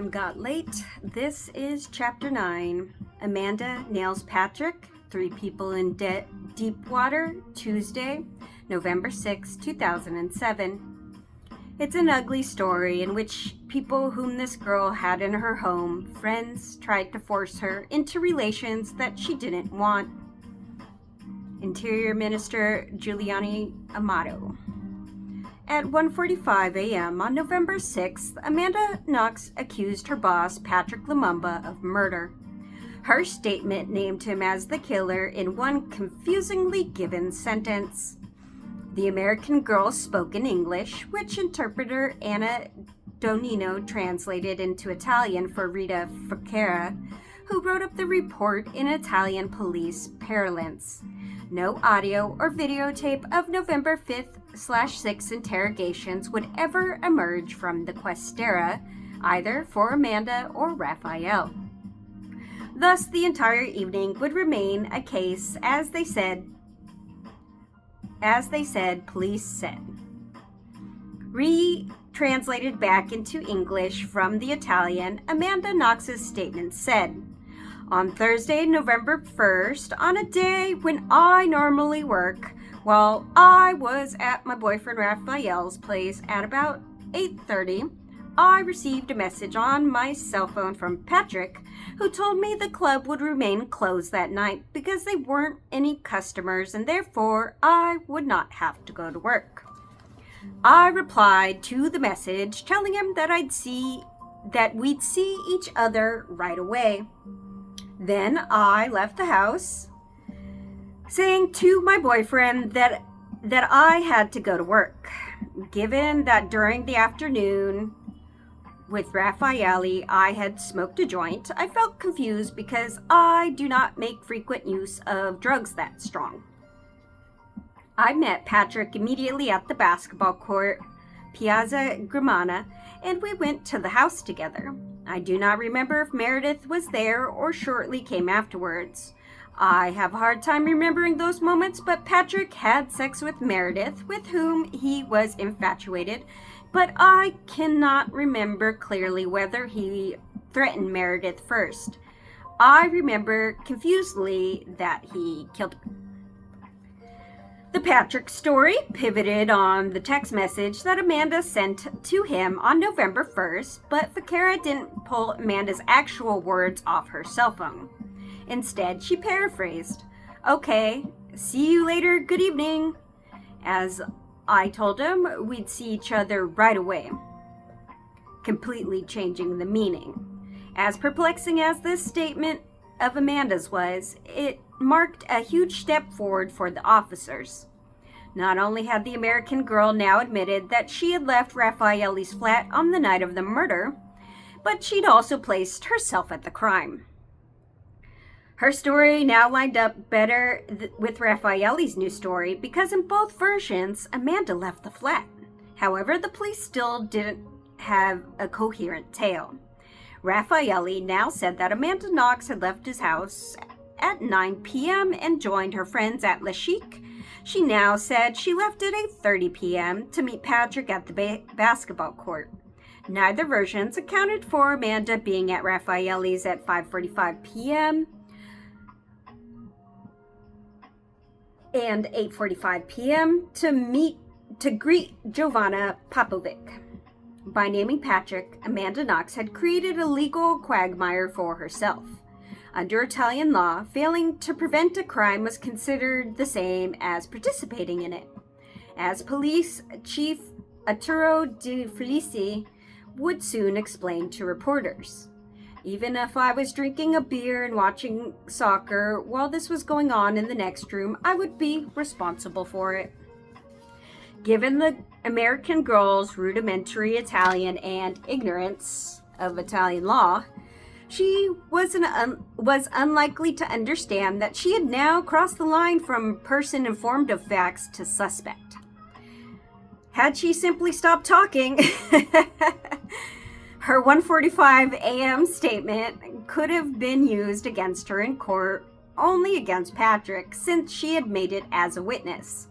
Got late. This is chapter 9. Amanda nails Patrick. 3 people in deep water. Tuesday, November 6, 2007. It's an ugly story in which people whom this girl had in her home, friends, tried to force her into relations that she didn't want. Interior Minister Giuliani Amato. At 1:45 a.m. on November 6th, Amanda Knox accused her boss, Patrick Lumumba, of murder. Her statement named him as the killer in one confusingly given sentence. The American girl spoke in English, which interpreter Anna Donino translated into Italian for Rita Ficara, who wrote up the report in Italian police parlance. No audio or videotape of November 5th/6 interrogations would ever emerge from the Questera, either for Amanda or Raphael. Thus, the entire evening would remain a case, as they said, police said. Retranslated back into English from the Italian, Amanda Knox's statement said, "On Thursday, November 1st, on a day when I normally work, while I was at my boyfriend Raphael's place at about 8:30, I received a message on my cell phone from Patrick, who told me the club would remain closed that night because there weren't any customers and therefore I would not have to go to work. I replied to the message telling him that we'd see each other right away. Then I left the house, saying to my boyfriend that I had to go to work. Given that during the afternoon with Raffaele I had smoked a joint, I felt confused because I do not make frequent use of drugs that strong. I met Patrick immediately at the basketball court, Piazza Grimana, and we went to the house together. I do not remember if Meredith was there or shortly came afterwards. I have a hard time remembering those moments, but Patrick had sex with Meredith, with whom he was infatuated, but I cannot remember clearly whether he threatened Meredith first. I remember confusedly that he killed her. The Patrick story pivoted on the text message that Amanda sent to him on November 1st, but Ficara didn't pull Amanda's actual words off her cell phone. Instead, she paraphrased, "Okay, see you later, good evening," as I told him we'd see each other right away, completely changing the meaning. As perplexing as this statement of Amanda's was, it marked a huge step forward for the officers. Not only had the American girl now admitted that she had left Raffaele's flat on the night of the murder, but she'd also placed herself at the crime. Her story now lined up better with Raffaele's new story because in both versions, Amanda left the flat. However, the police still didn't have a coherent tale. Raffaele now said that Amanda Knox had left his house at 9 p.m. and joined her friends at La Chic. She now said she left at 8:30 p.m. to meet Patrick at the basketball court. Neither versions accounted for Amanda being at Raffaele's at 5:45 p.m. and 8:45 p.m. to greet Giovanna Popovic. By naming Patrick, Amanda Knox had created a legal quagmire for herself. Under Italian law, failing to prevent a crime was considered the same as participating in it. As Police Chief Arturo De Felici would soon explain to reporters. Even if I was drinking a beer and watching soccer while this was going on in the next room, I would be responsible for it. Given the American girl's rudimentary Italian and ignorance of Italian law, she was unlikely to understand that she had now crossed the line from person informed of facts to suspect. Had she simply stopped talking, her 1:45 a.m. statement could have been used against her in court, only against Patrick, since she had made it as a witness.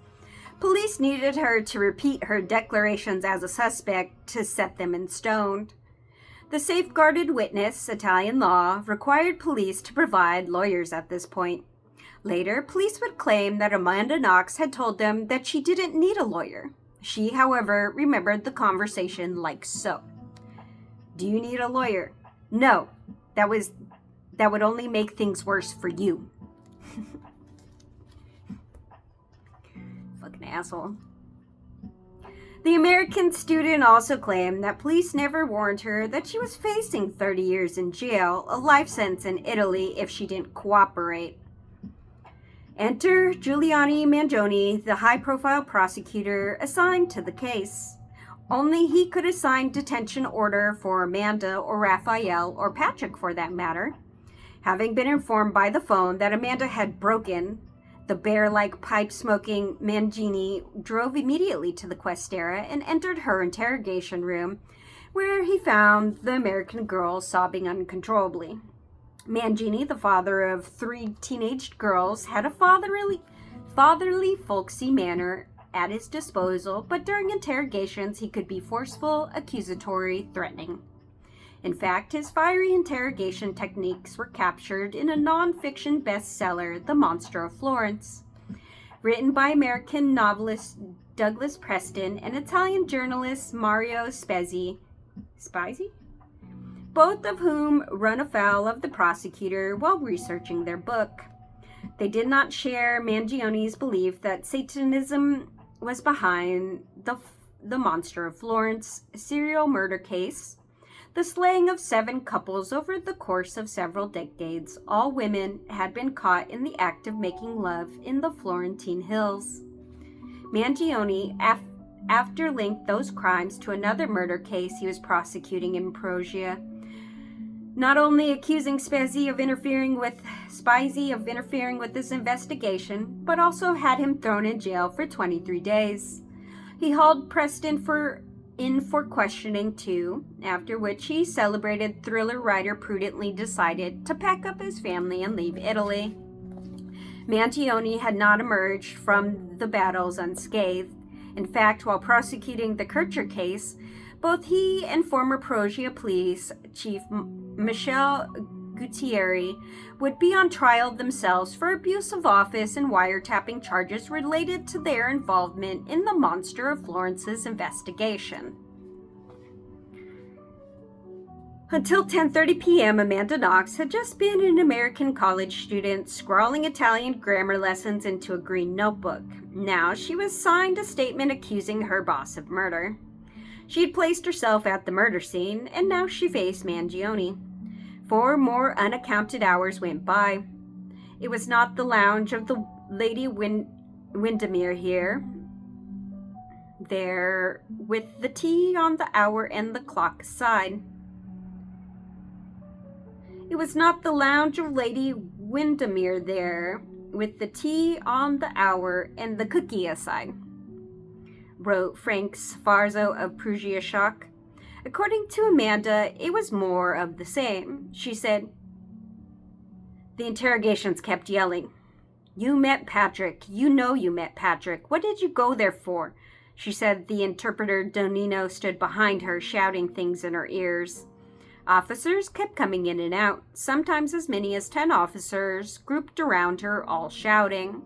Police needed her to repeat her declarations as a suspect to set them in stone. The safeguarded witness, Italian law, required police to provide lawyers at this point. Later, police would claim that Amanda Knox had told them that she didn't need a lawyer. She, however, remembered the conversation like so. "Do you need a lawyer?" "No, that would only make things worse for you." Fucking asshole. The American student also claimed that police never warned her that she was facing 30 years in jail, a life sentence in Italy if she didn't cooperate. Enter Giuliani Mangione, the high-profile prosecutor assigned to the case. Only he could assign detention order for Amanda or Raphael, or Patrick for that matter. Having been informed by the phone that Amanda had broken, the bear-like pipe-smoking Mangini drove immediately to the Questera and entered her interrogation room, where he found the American girl sobbing uncontrollably. Mangini, the father of 3 teenaged girls, had a fatherly, folksy manner at his disposal, but during interrogations he could be forceful, accusatory, threatening. In fact, his fiery interrogation techniques were captured in a non-fiction bestseller, The Monster of Florence, written by American novelist Douglas Preston and Italian journalist Mario Spezzi, both of whom run afoul of the prosecutor while researching their book. They did not share Mangione's belief that Satanism was behind the Monster of Florence serial murder case, the slaying of 7 couples over the course of several decades. All women had been caught in the act of making love in the Florentine hills. Mangione after linked those crimes to another murder case he was prosecuting in Perugia, not only accusing Spezzi of interfering with this investigation, but also had him thrown in jail for 23 days. He hauled Preston in for questioning too, after which he celebrated thriller writer prudently decided to pack up his family and leave Italy. Mangione had not emerged from the battles unscathed. In fact, while prosecuting the Kircher case, both he and former Perugia Police Chief Michel Gutierrez would be on trial themselves for abuse of office and wiretapping charges related to their involvement in the Monster of Florence's investigation. Until 10:30 p.m., Amanda Knox had just been an American college student scrawling Italian grammar lessons into a green notebook. Now she was signed a statement accusing her boss of murder. She had placed herself at the murder scene, and now she faced Mangione. 4 more unaccounted hours went by. It was not the lounge of the Lady Windermere here, there, with the tea on the hour and the clock aside. It was not the lounge of Lady Windermere there, with the tea on the hour and the cookie aside, wrote Frank Sfarzo of Perugia Shock. According to Amanda, it was more of the same. She said, the interrogations kept yelling, "You met Patrick. You know you met Patrick. What did you go there for?" She said the interpreter Donino stood behind her, shouting things in her ears. Officers kept coming in and out, sometimes as many as 10 officers grouped around her, all shouting.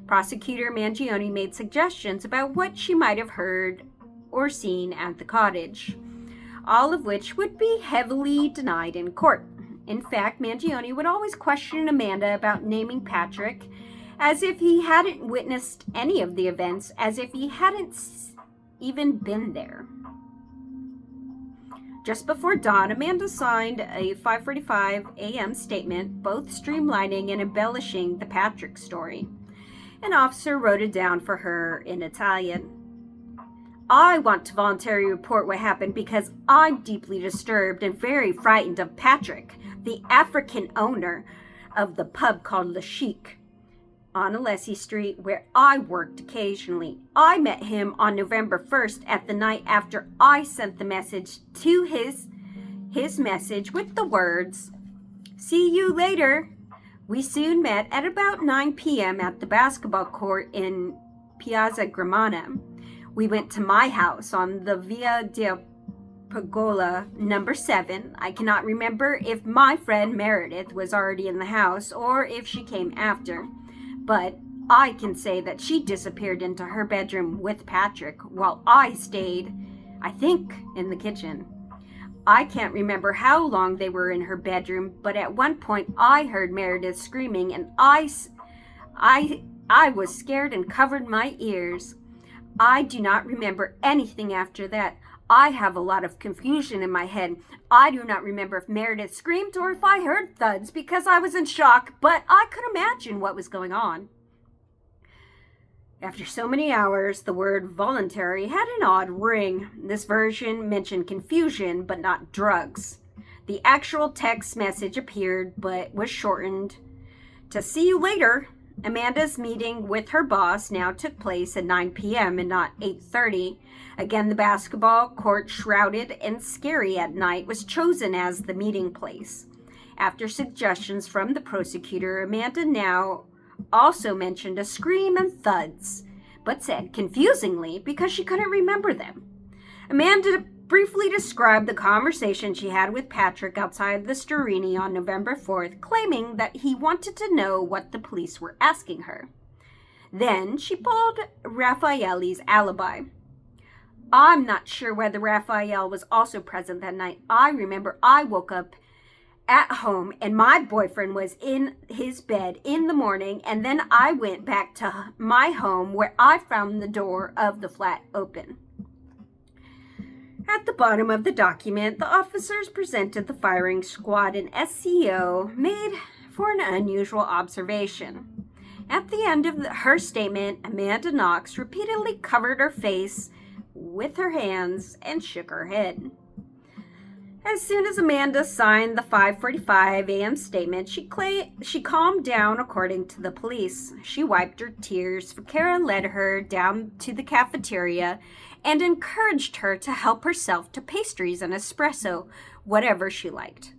Prosecutor Mangione made suggestions about what she might have heard or seen at the cottage, all of which would be heavily denied in court. In fact, Mangione would always question Amanda about naming Patrick, as if he hadn't witnessed any of the events, as if he hadn't even been there. Just before dawn, Amanda signed a 5:45 a.m. statement, both streamlining and embellishing the Patrick story. An officer wrote it down for her in Italian. "I want to voluntarily report what happened because I'm deeply disturbed and very frightened of Patrick, the African owner of the pub called Le Chic on Alessi Street, where I worked occasionally. I met him on November 1st at the night after I sent the message to his message with the words, 'See you later.' We soon met at about 9 p.m. at the basketball court in Piazza Gramana. We went to my house on the Via del pergola number 7. I cannot remember if my friend Meredith was already in the house or if she came after, but I can say that she disappeared into her bedroom with Patrick while I stayed, I think, in the kitchen. I can't remember how long they were in her bedroom, but at one point I heard Meredith screaming and I was scared and covered my ears. I do not remember anything after that. I have a lot of confusion in my head. I do not remember if Meredith screamed or if I heard thuds because I was in shock, but I could imagine what was going on. After so many hours, the word voluntary had an odd ring. This version mentioned confusion, but not drugs. The actual text message appeared, but was shortened to "see you later." Amanda's meeting with her boss now took place at 9 p.m. and not 8:30. Again, the basketball court, shrouded and scary at night, was chosen as the meeting place. After suggestions from the prosecutor, Amanda now also mentioned a scream and thuds, but said confusingly because she couldn't remember them. Amanda briefly described the conversation she had with Patrick outside the Storini on November 4th, claiming that he wanted to know what the police were asking her. Then she pulled Raffaele's alibi. I'm not sure whether Raphael was also present that night. I remember I woke up at home and my boyfriend was in his bed in the morning, and then I went back to my home where I found the door of the flat open. At the bottom of the document, the officers presented the firing squad an SCO made for an unusual observation. At the end of her statement, Amanda Knox repeatedly covered her face with her hands and shook her head. As soon as Amanda signed the 5:45 a.m. statement, she calmed down, according to the police. She wiped her tears. Kara led her down to the cafeteria and encouraged her to help herself to pastries and espresso, whatever she liked.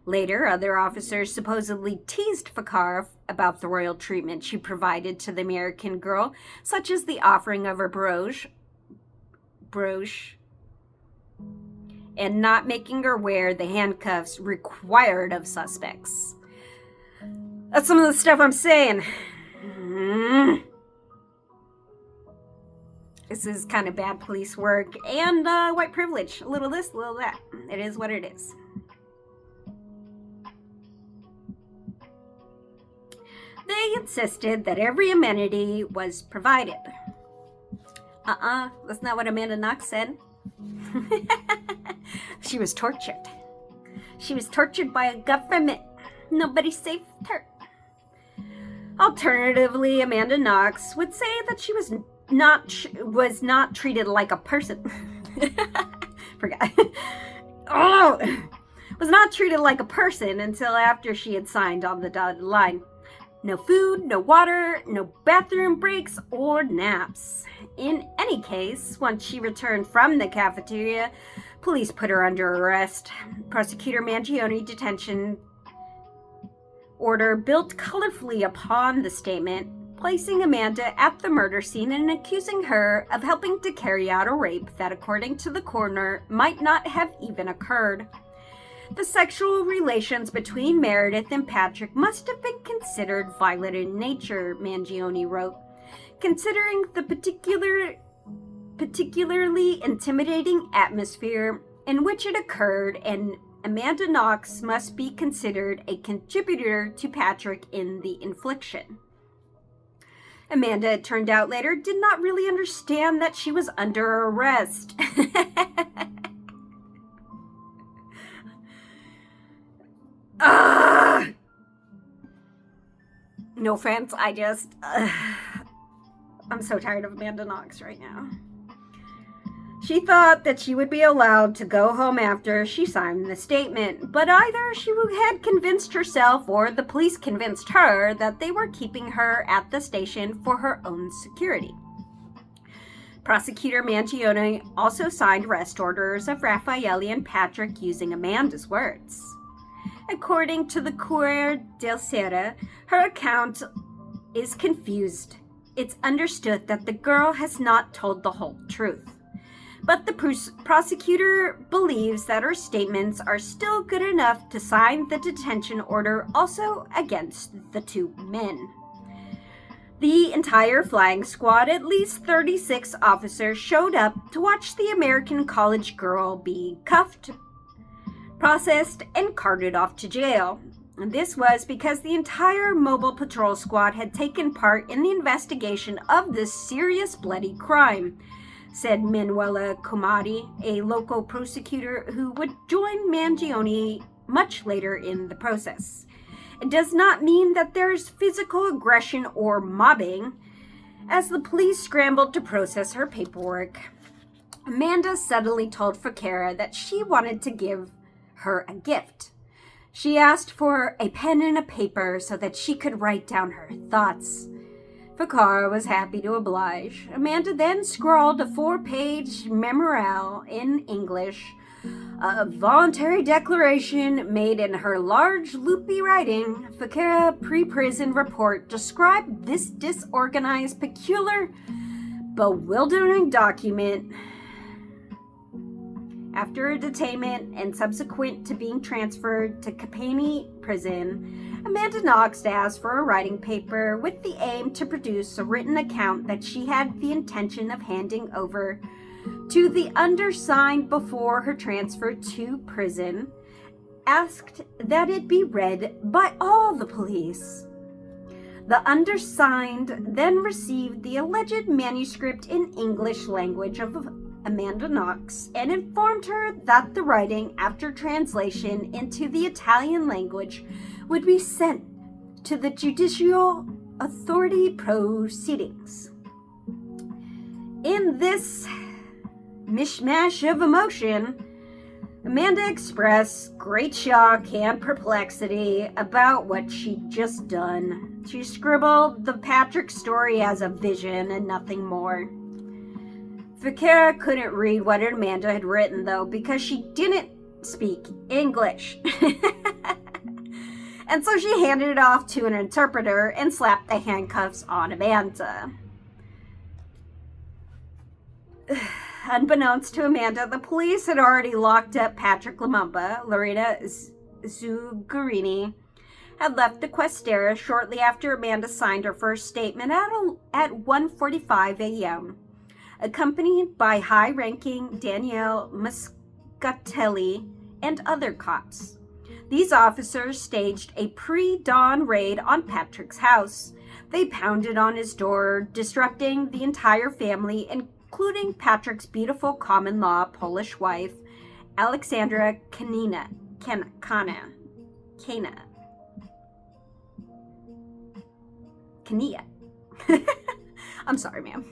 Later, other officers supposedly teased Fakar about the royal treatment she provided to the American girl, such as the offering of her brooch, and not making her wear the handcuffs required of suspects. That's some of the stuff I'm saying. This is kind of bad police work and white privilege. A little this, a little that. It is what it is. They insisted that every amenity was provided. That's not what Amanda Knox said. She was tortured. She was tortured by a government. Nobody saved her. Alternatively, Amanda Knox would say that she was not treated like a person. Forgot. Was not treated like a person until after she had signed on the dotted line. No food, no water, no bathroom breaks or naps. In any case, once she returned from the cafeteria, police put her under arrest. Prosecutor Mangione detention order built colorfully upon the statement, placing Amanda at the murder scene and accusing her of helping to carry out a rape that, according to the coroner, might not have even occurred. The sexual relations between Meredith and Patrick must have been considered violent in nature, Mangione wrote, considering the particularly intimidating atmosphere in which it occurred, and Amanda Knox must be considered a contributor to Patrick in the infliction. Amanda, it turned out later, did not really understand that she was under arrest. No offense, I'm so tired of Amanda Knox right now. She thought that she would be allowed to go home after she signed the statement, but either she had convinced herself or the police convinced her that they were keeping her at the station for her own security. Prosecutor Mangione also signed arrest orders of Raffaele and Patrick using Amanda's words. According to the Corriere della Sera, her account is confused. It's understood that the girl has not told the whole truth. But the prosecutor believes that her statements are still good enough to sign the detention order also against the two men. The entire flying squad, at least 36 officers, showed up to watch the American college girl be cuffed, processed, and carted off to jail. And this was because the entire mobile patrol squad had taken part in the investigation of this serious bloody crime, said Manuela Comati, a local prosecutor who would join Mangione much later in the process. It does not mean that there's physical aggression or mobbing, as the police scrambled to process her paperwork. Amanda suddenly told Fakara that she wanted to give her a gift. She asked for a pen and a paper so that she could write down her thoughts. Fakara was happy to oblige. Amanda then scrawled a 4-page memorial in English, a voluntary declaration made in her large, loopy writing. Fakara pre-prison report described this disorganized, peculiar, bewildering document. After a detainment and subsequent to being transferred to Kapani prison, Amanda Knox asked for a writing paper with the aim to produce a written account that she had the intention of handing over to the undersigned before her transfer to prison, asked that it be read by all the police. The undersigned then received the alleged manuscript in English language of Amanda Knox and informed her that the writing, after translation into the Italian language, would be sent to the judicial authority proceedings. In this mishmash of emotion, Amanda expressed great shock and perplexity about what she'd just done. She scribbled the Patrick story as a vision and nothing more. Fakara couldn't read what Amanda had written, though, because she didn't speak English. And so she handed it off to an interpreter and slapped the handcuffs on Amanda. Unbeknownst to Amanda, the police had already locked up Patrick Lumumba. Lorena Zugarini had left the Questera shortly after Amanda signed her first statement at 1:45 a.m., accompanied by high-ranking Danielle Muscatelli and other cops. These officers staged a pre-dawn raid on Patrick's house. They pounded on his door, disrupting the entire family, including Patrick's beautiful common-law Polish wife, Alexandra Kana. I'm sorry, ma'am.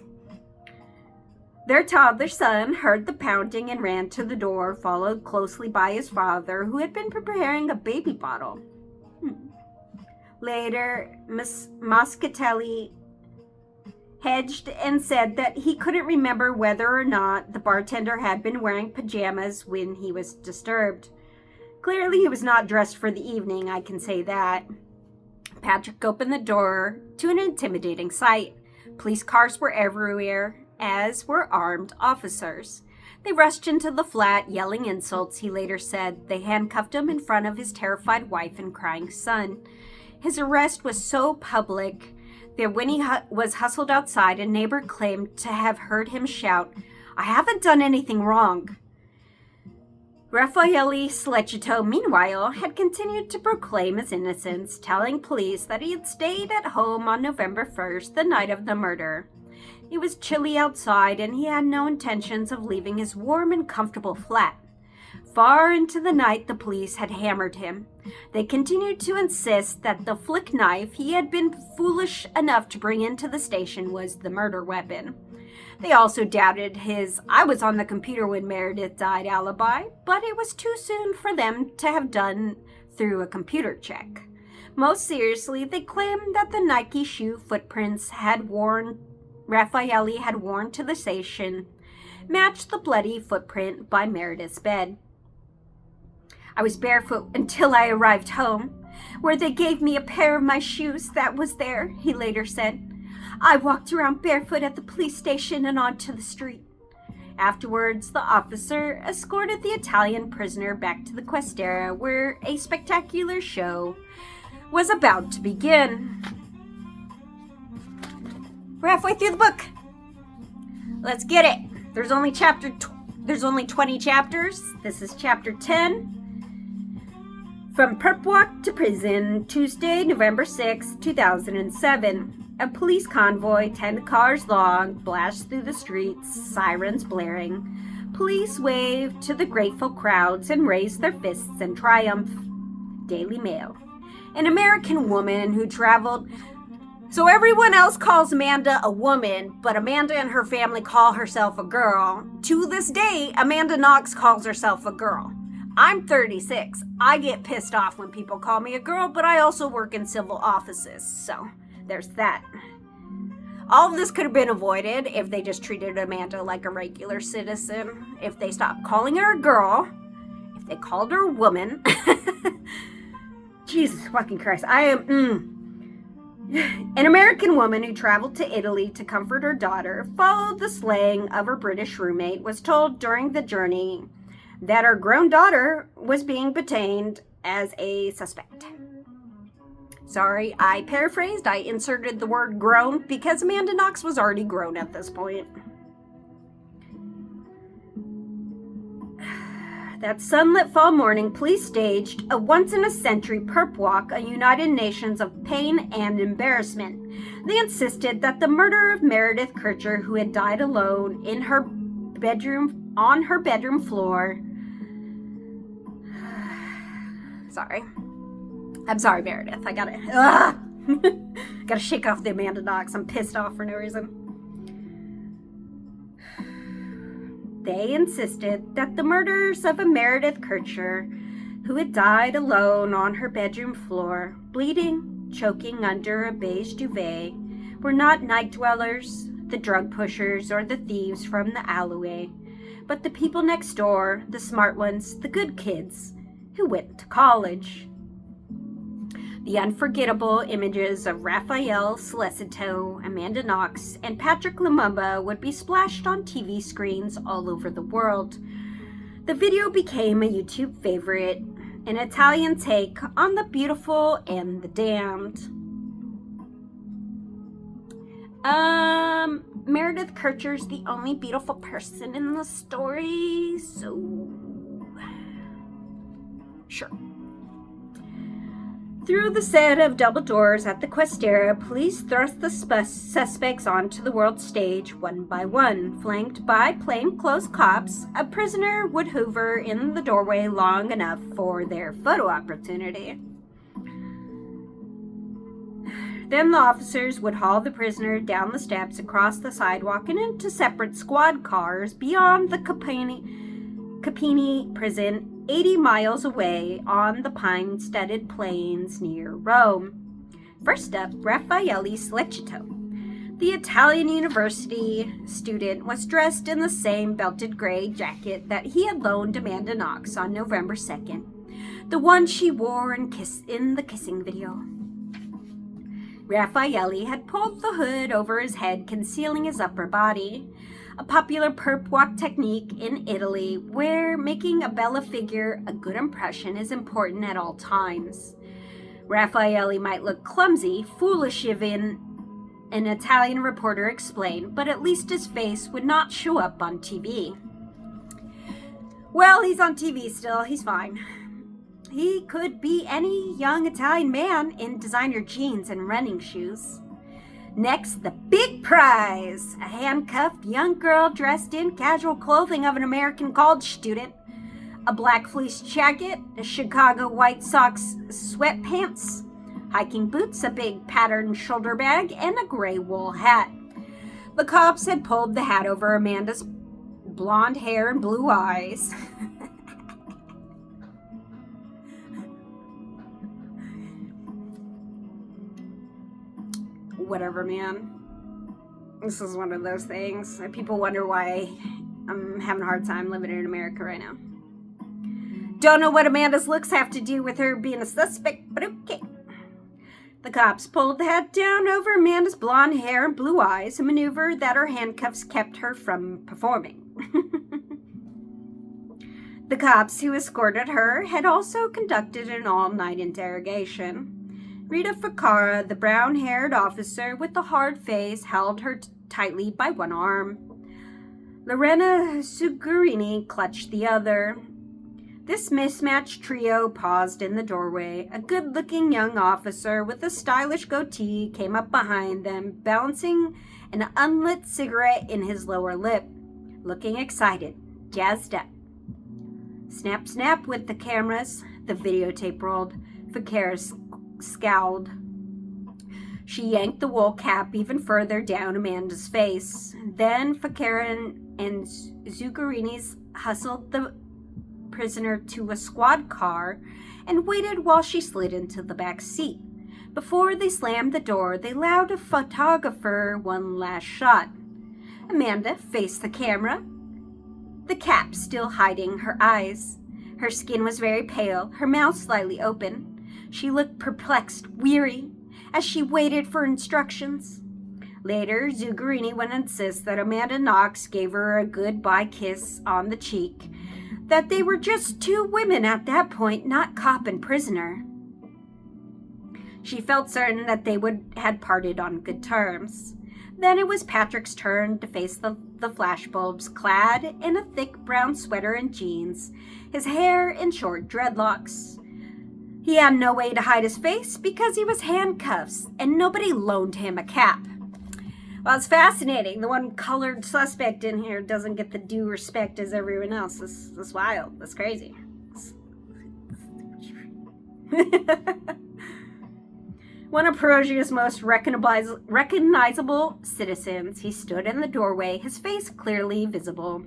Their toddler son heard the pounding and ran to the door, followed closely by his father, who had been preparing a baby bottle. Later, Miss Moscatelli hedged and said that he couldn't remember whether or not the bartender had been wearing pajamas when he was disturbed. Clearly, he was not dressed for the evening, I can say that. Patrick opened the door to an intimidating sight. Police cars were everywhere, as were armed officers. They rushed into the flat, yelling insults, he later said. They handcuffed him in front of his terrified wife and crying son. His arrest was so public that when he was hustled outside, a neighbor claimed to have heard him shout, "I haven't done anything wrong." Raffaele Slecito, meanwhile, had continued to proclaim his innocence, telling police that he had stayed at home on November 1st, the night of the murder. It was chilly outside, and he had no intentions of leaving his warm and comfortable flat. Far into the night, the police had hammered him. They continued to insist that the flick knife he had been foolish enough to bring into the station was the murder weapon. They also doubted his "I was on the computer when Meredith died" alibi, but it was too soon for them to have done through a computer check. Most seriously, they claimed that the Nike shoe footprints Raffaele had worn to the station matched the bloody footprint by Meredith's bed. "I was barefoot until I arrived home, where they gave me a pair of my shoes that was there," he later said. "I walked around barefoot at the police station and onto the street. Afterwards, the officer escorted the Italian prisoner back to the Questera, where a spectacular show was about to begin. We're halfway through the book. Let's get it. There's only 20 chapters. This is chapter 10. From Perp Walk to Prison, Tuesday, November 6, 2007. A police convoy, 10 cars long, blasts through the streets, sirens blaring. Police wave to the grateful crowds and raise their fists in triumph. Daily Mail. An American woman who traveled... So everyone else calls Amanda a woman, but Amanda and her family call herself a girl. To this day, Amanda Knox calls herself a girl. I'm 36. I get pissed off when people call me a girl, but I also work in civil offices, so there's that. All of this could have been avoided if they just treated Amanda like a regular citizen, if they stopped calling her a girl, if they called her a woman. Jesus fucking Christ. An American woman who traveled to Italy to comfort her daughter, followed the slaying of her British roommate, was told during the journey that her grown daughter was being detained as a suspect. Sorry, I paraphrased. I inserted the word grown because Amanda Knox was already grown at this point. That sunlit fall morning, police staged a once-in-a-century perp walk, a United Nations of pain and embarrassment. They insisted that the murder of Meredith Kircher, who had died alone in her bedroom, on her bedroom floor... Sorry. I'm sorry, Meredith. I gotta shake off the Amanda Knox. I'm pissed off for no reason. They insisted that the murders of a Meredith Kircher, who had died alone on her bedroom floor, bleeding, choking under a beige duvet, were not night dwellers, the drug pushers, or the thieves from the alleyway, but the people next door, the smart ones, the good kids, who went to college. The unforgettable images of Raphael Celestito, Amanda Knox, and Patrick Lumumba would be splashed on TV screens all over the world. The video became a YouTube favorite, an Italian take on the beautiful and the damned. Meredith Kircher's the only beautiful person in the story, so... Sure. Through the set of double doors at the Questera, police thrust the suspects onto the world stage one by one. Flanked by plainclothes cops, a prisoner would hover in the doorway long enough for their photo opportunity. Then the officers would haul the prisoner down the steps, across the sidewalk, and into separate squad cars beyond the Capini prison, 80 miles away on the pine-studded plains near Rome. First up, Raffaele Celestito. The Italian university student was dressed in the same belted gray jacket that he had loaned Amanda Knox on November 2nd, the one she wore in the kissing video. Raffaele had pulled the hood over his head, concealing his upper body, a popular perp walk technique in Italy where making a bella figure a good impression is important at all times. Raffaele might look clumsy, foolish even, an Italian reporter explained, but at least his face would not show up on TV. Well, he's on TV still, he's fine. He could be any young Italian man in designer jeans and running shoes. Next, the big prize, a handcuffed young girl dressed in casual clothing of an American college student, a black fleece jacket, a Chicago White Sox sweatpants, hiking boots, a big patterned shoulder bag, and a gray wool hat. The cops had pulled the hat over Amanda's blonde hair and blue eyes. Whatever, man. This is one of those things. People wonder why I'm having a hard time living in America right now. Don't know what Amanda's looks have to do with her being a suspect, but okay. The cops pulled the hat down over Amanda's blonde hair and blue eyes, a maneuver that her handcuffs kept her from performing. cops who escorted her had also conducted an all-night interrogation. Rita Ficara, the brown-haired officer with the hard face, held her tightly by one arm. Lorena Zuccherini clutched the other. This mismatched trio paused in the doorway. A good-looking young officer with a stylish goatee came up behind them, balancing an unlit cigarette in his lower lip, looking excited, jazzed up. Snap, snap with the cameras. The videotape rolled. Ficara scowled. She yanked the wool cap even further down Amanda's face. Then Ficara and Zuccherini's hustled the prisoner to a squad car and waited while she slid into the back seat. Before they slammed the door, they allowed a photographer one last shot. Amanda faced the camera, the cap still hiding her eyes. Her skin was very pale, her mouth slightly open. She looked perplexed, weary, as she waited for instructions. Later, Zuccherini would insist that Amanda Knox gave her a goodbye kiss on the cheek, that they were just two women at that point, not cop and prisoner. She felt certain that they had parted on good terms. Then it was Patrick's turn to face the flashbulbs, clad in a thick brown sweater and jeans, his hair in short dreadlocks. He had no way to hide his face because he was handcuffed, and nobody loaned him a cap. Well, it's fascinating. The one colored suspect in here doesn't get the due respect as everyone else. That's wild. That's crazy. One of Perugia's most recognizable citizens, he stood in the doorway, his face clearly visible.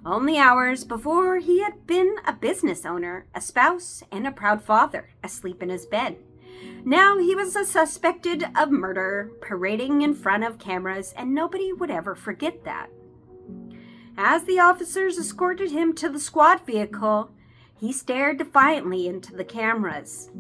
Only hours before, he had been a business owner, a spouse, and a proud father, asleep in his bed. Now he was suspected of murder, parading in front of cameras, and nobody would ever forget that. As the officers escorted him to the squad vehicle, he stared defiantly into the cameras.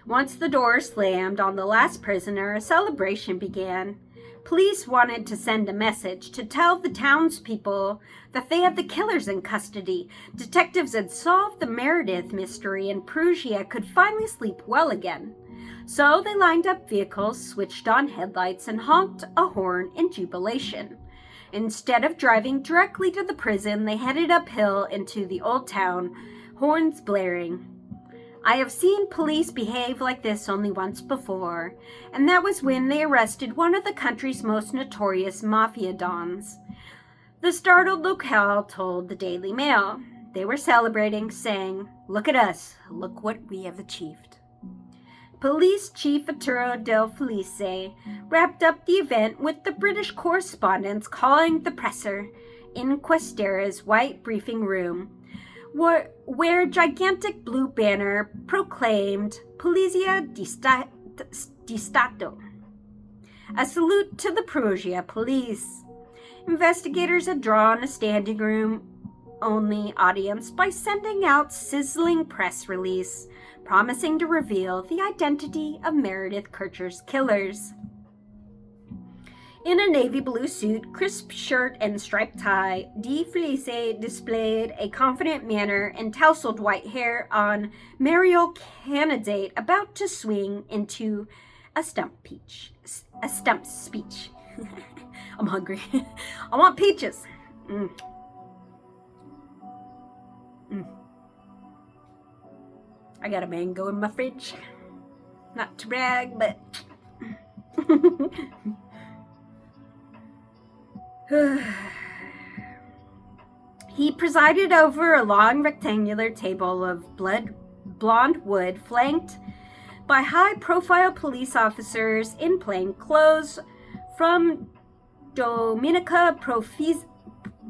Once the door slammed on the last prisoner, a celebration began. Police wanted to send a message to tell the townspeople that they had the killers in custody. Detectives had solved the Meredith mystery, and Perugia could finally sleep well again. So they lined up vehicles, switched on headlights, and honked a horn in jubilation. Instead of driving directly to the prison, they headed uphill into the old town, horns blaring. I have seen police behave like this only once before, and that was when they arrested one of the country's most notorious mafia dons. The startled locale told the Daily Mail. They were celebrating, saying, "Look at us, look what we have achieved." Police Chief Arturo Del Felice wrapped up the event with the British correspondents calling the presser in Questera's white briefing room, where a gigantic blue banner proclaimed Polizia di Stato, a salute to the Perugia police. Investigators had drawn a standing room-only audience by sending out sizzling press release, promising to reveal the identity of Meredith Kircher's killers. In a navy blue suit, crisp shirt, and striped tie, De Felice displayed a confident manner and tousled white hair on Mario candidate about to swing into a stump speech. I'm hungry. I want peaches. I got a mango in my fridge. Not to brag, but... He presided over a long rectangular table of blonde wood flanked by high-profile police officers in plain clothes, from Domenica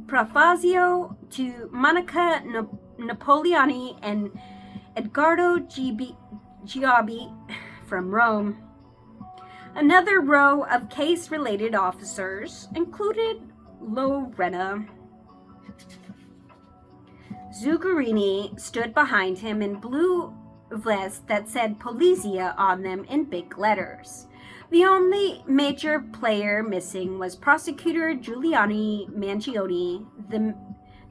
Profazio to Monica Napoleoni and Edgardo Giobbi from Rome. Another row of case-related officers included Lorena. Zuccherini stood behind him in blue vests that said Polizia on them in big letters. The only major player missing was prosecutor Giuliani Mangione,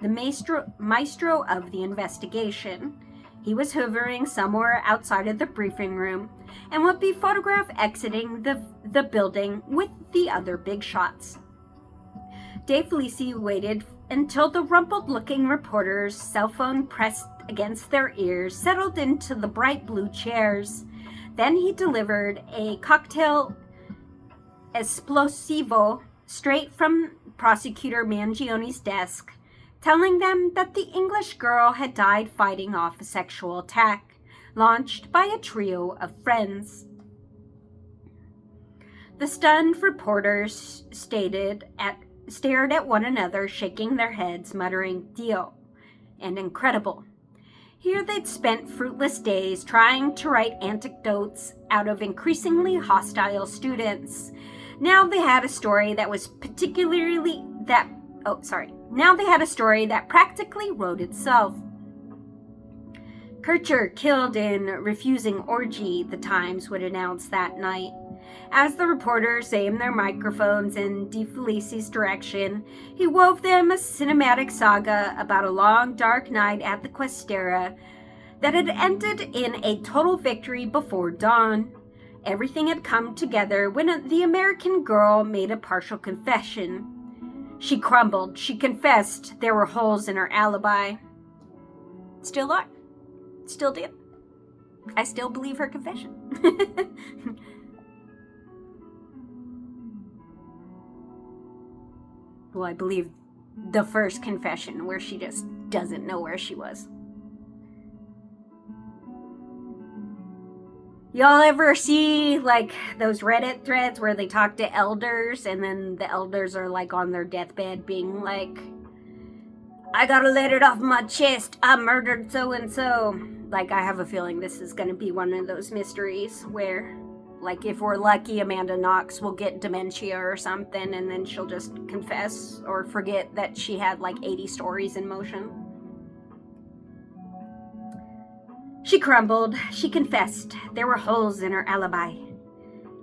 the maestro of the investigation. He was hovering somewhere outside of the briefing room and would be photographed exiting the building with the other big shots. De Felici waited until the rumpled-looking reporter's cell phone pressed against their ears settled into the bright blue chairs. Then he delivered a cocktail esplosivo straight from Prosecutor Mangione's desk, telling them that the English girl had died fighting off a sexual attack launched by a trio of friends. The stunned reporters stared at one another, shaking their heads, muttering, "Dio," and "incredible." Here they'd spent fruitless days trying to write anecdotes out of increasingly hostile students. Now they had a story that practically wrote itself. Kircher killed in refusing orgy, the Times would announce that night. As the reporters aimed their microphones in De Felici's direction, he wove them a cinematic saga about a long, dark night at the Questera that had ended in a total victory before dawn. Everything had come together when the American girl made a partial confession. She crumbled. She confessed there were holes in her alibi. Still are. Still did. I still believe her confession. Well, I believe the first confession where she just doesn't know where she was. Y'all ever see like those Reddit threads where they talk to elders and then the elders are like on their deathbed being like, "I gotta let it off my chest. I murdered so-and-so." Like, I have a feeling this is gonna be one of those mysteries where, like, if we're lucky, Amanda Knox will get dementia or something and then she'll just confess or forget that she had like 80 stories in motion. She crumbled. She confessed. There were holes in her alibi.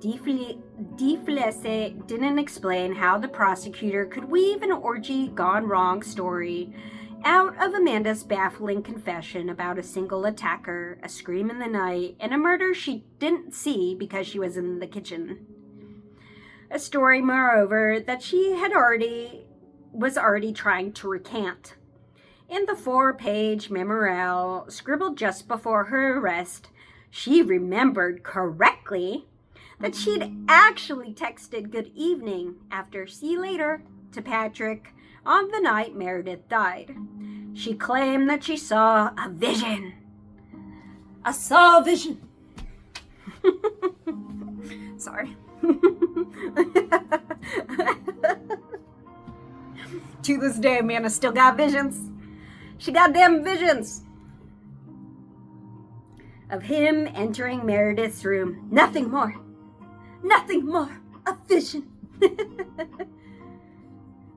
De Felici didn't explain how the prosecutor could weave an orgy gone wrong story out of Amanda's baffling confession about a single attacker, a scream in the night, and a murder she didn't see because she was in the kitchen. A story, moreover, that she was already trying to recant. In the 4-page memorial scribbled just before her arrest, she remembered correctly that she'd actually texted "good evening" after "see you later" to Patrick on the night Meredith died. She claimed that she saw a vision. I saw a vision. Sorry. To this day, Amanda still got visions. She got damn visions of him entering Meredith's room. Nothing more. Nothing more. A vision.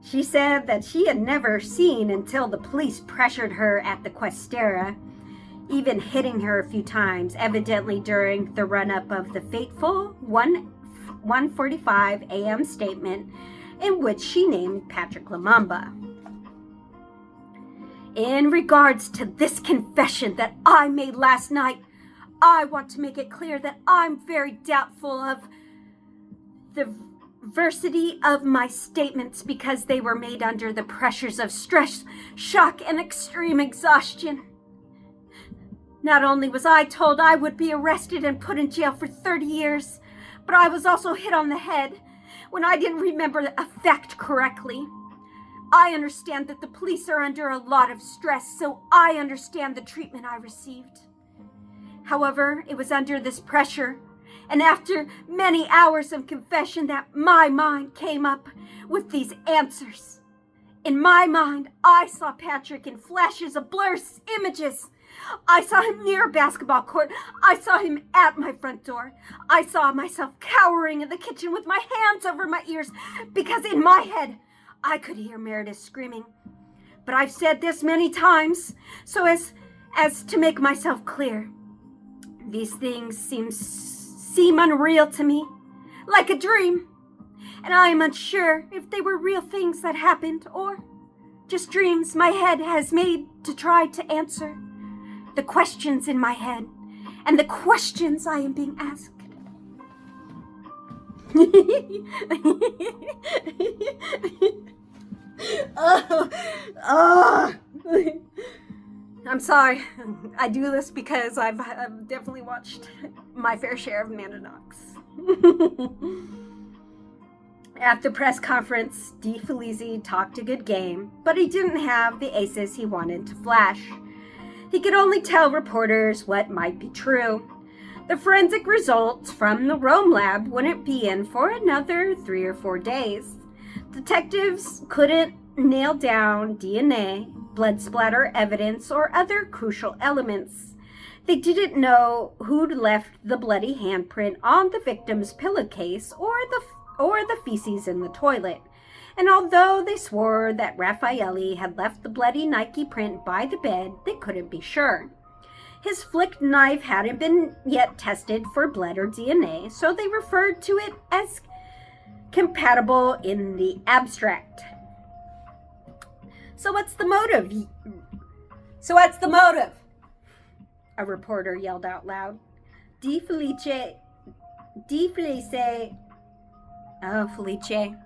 She said that she had never seen until the police pressured her at the Questera, even hitting her a few times, evidently during the run-up of the fateful 1:45 a.m. statement in which she named Patrick Lumumba. In regards to this confession that I made last night, I want to make it clear that I'm very doubtful of the veracity of my statements because they were made under the pressures of stress, shock, and extreme exhaustion. Not only was I told I would be arrested and put in jail for 30 years, but I was also hit on the head when I didn't remember a fact correctly. I understand that the police are under a lot of stress, so I understand the treatment I received. However, it was under this pressure, and after many hours of confession, that my mind came up with these answers. In my mind, I saw Patrick in flashes of blurred images. I saw him near a basketball court. I saw him at my front door. I saw myself cowering in the kitchen with my hands over my ears because in my head, I could hear Meredith screaming. But I've said this many times so as to make myself clear. These things seem unreal to me, like a dream, and I am unsure if they were real things that happened or just dreams my head has made to try to answer the questions in my head and the questions I am being asked. I'm sorry. I do this because I've definitely watched my fair share of Amanda Knox. At the press conference, DeFelice talked a good game, but he didn't have the aces he wanted to flash. He could only tell reporters what might be true. The forensic results from the Rome lab wouldn't be in for another 3 or 4 days. Detectives couldn't nail down DNA, blood splatter evidence, or other crucial elements. They didn't know who'd left the bloody handprint on the victim's pillowcase or the feces in the toilet. And although they swore that Raffaelli had left the bloody Nike print by the bed, they couldn't be sure. His flicked knife hadn't been yet tested for blood or DNA, so they referred to it as compatible in the abstract. So what's the motive? A reporter yelled out loud. Felice. Oh, Felice.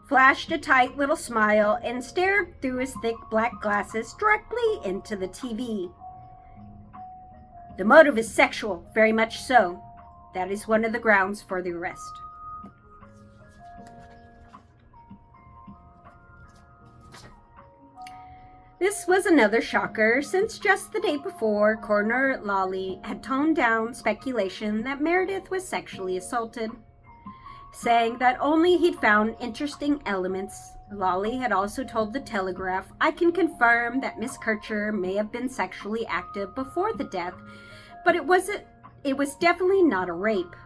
Flashed a tight little smile and stared through his thick black glasses directly into the TV. The motive is sexual, very much so. That is one of the grounds for the arrest. This was another shocker, since just the day before, Coroner Lawley had toned down speculation that Meredith was sexually assaulted, saying that only he'd found interesting elements. Lawley had also told the Telegraph, "I can confirm that Miss Kircher may have been sexually active before the death, but it was definitely not a rape."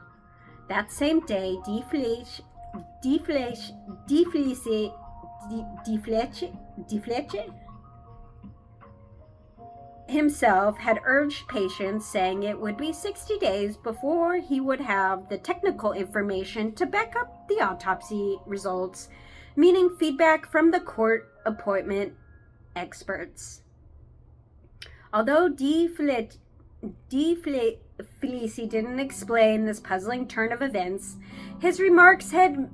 That same day, DeFelice himself had urged patients, saying it would be 60 days before he would have the technical information to back up the autopsy results, meaning feedback from the court appointment experts. Although DeFelice didn't explain this puzzling turn of events, his remarks had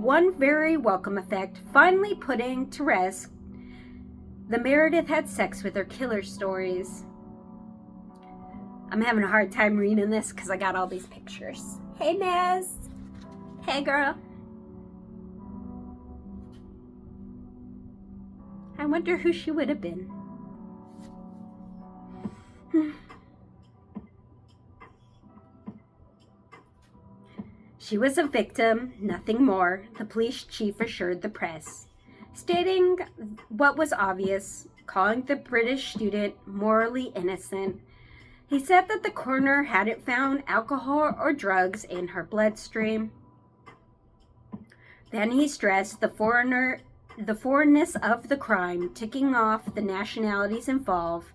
one very welcome effect, finally putting to rest the Meredith had sex with her killer stories. I'm having a hard time reading this because I got all these pictures. Hey, Nez. Hey, girl. I wonder who she would have been. She was a victim, nothing more, the police chief assured the press, stating what was obvious, calling the British student morally innocent. He said that the coroner hadn't found alcohol or drugs in her bloodstream. Then he stressed the foreignness of the crime, ticking off the nationalities involved,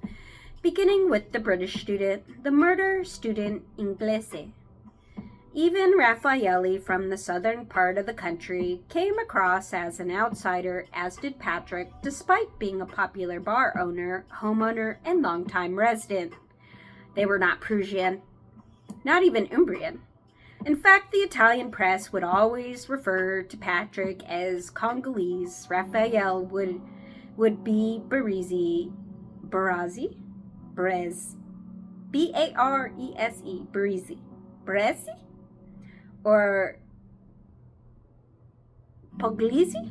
beginning with the British student, the murder student Inglese. Even Raffaelli from the southern part of the country came across as an outsider, as did Patrick, despite being a popular bar owner, homeowner, and longtime resident. They were not Prussian, not even Umbrian. In fact, the Italian press would always refer to Patrick as Congolese. Raphael would be Barese, Barese, B-A-R-E-S-E, Barese, or Puglisi,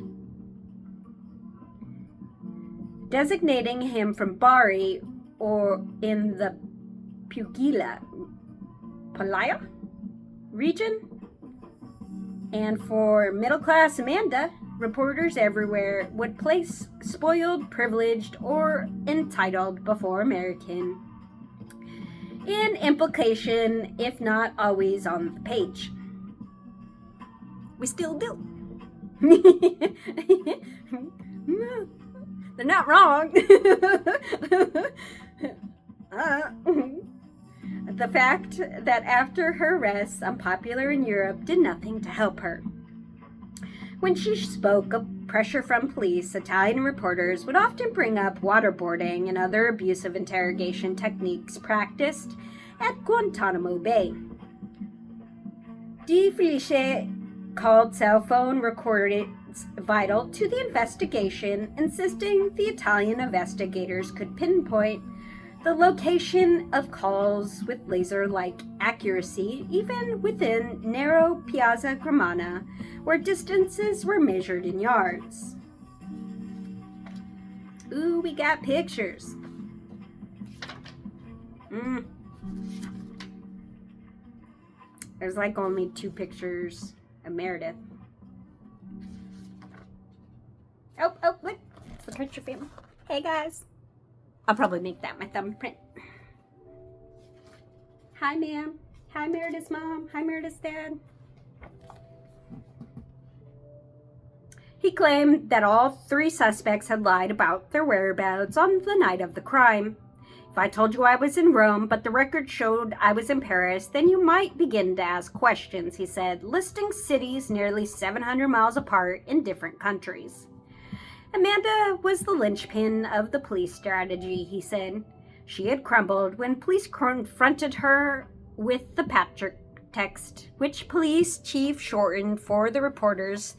designating him from Bari or in the Puglia region. And for middle-class Amanda, reporters everywhere would place spoiled, privileged, or entitled before American, in implication, if not always on the page. We still do. They're not wrong. The fact that after her arrest, unpopular in Europe, did nothing to help her. When she spoke, a pressure from police, Italian reporters would often bring up waterboarding and other abusive interrogation techniques practiced at Guantanamo Bay. De Felice called cell phone recordings vital to the investigation, insisting the Italian investigators could pinpoint the location of calls with laser-like accuracy, even within narrow Piazza Gramana, where distances were measured in yards. Ooh, we got pictures. There's like only 2 pictures of Meredith. Oh, look. It's the picture family. Hey, guys. I'll probably make that my thumbprint. Hi, ma'am. Hi, Meredith's mom. Hi, Meredith's dad. He claimed that all 3 suspects had lied about their whereabouts on the night of the crime. If I told you I was in Rome, but the record showed I was in Paris, then you might begin to ask questions, he said, listing cities nearly 700 miles apart in different countries. Amanda was the linchpin of the police strategy, he said. She had crumbled when police confronted her with the Patrick text, which police chief shortened for the reporters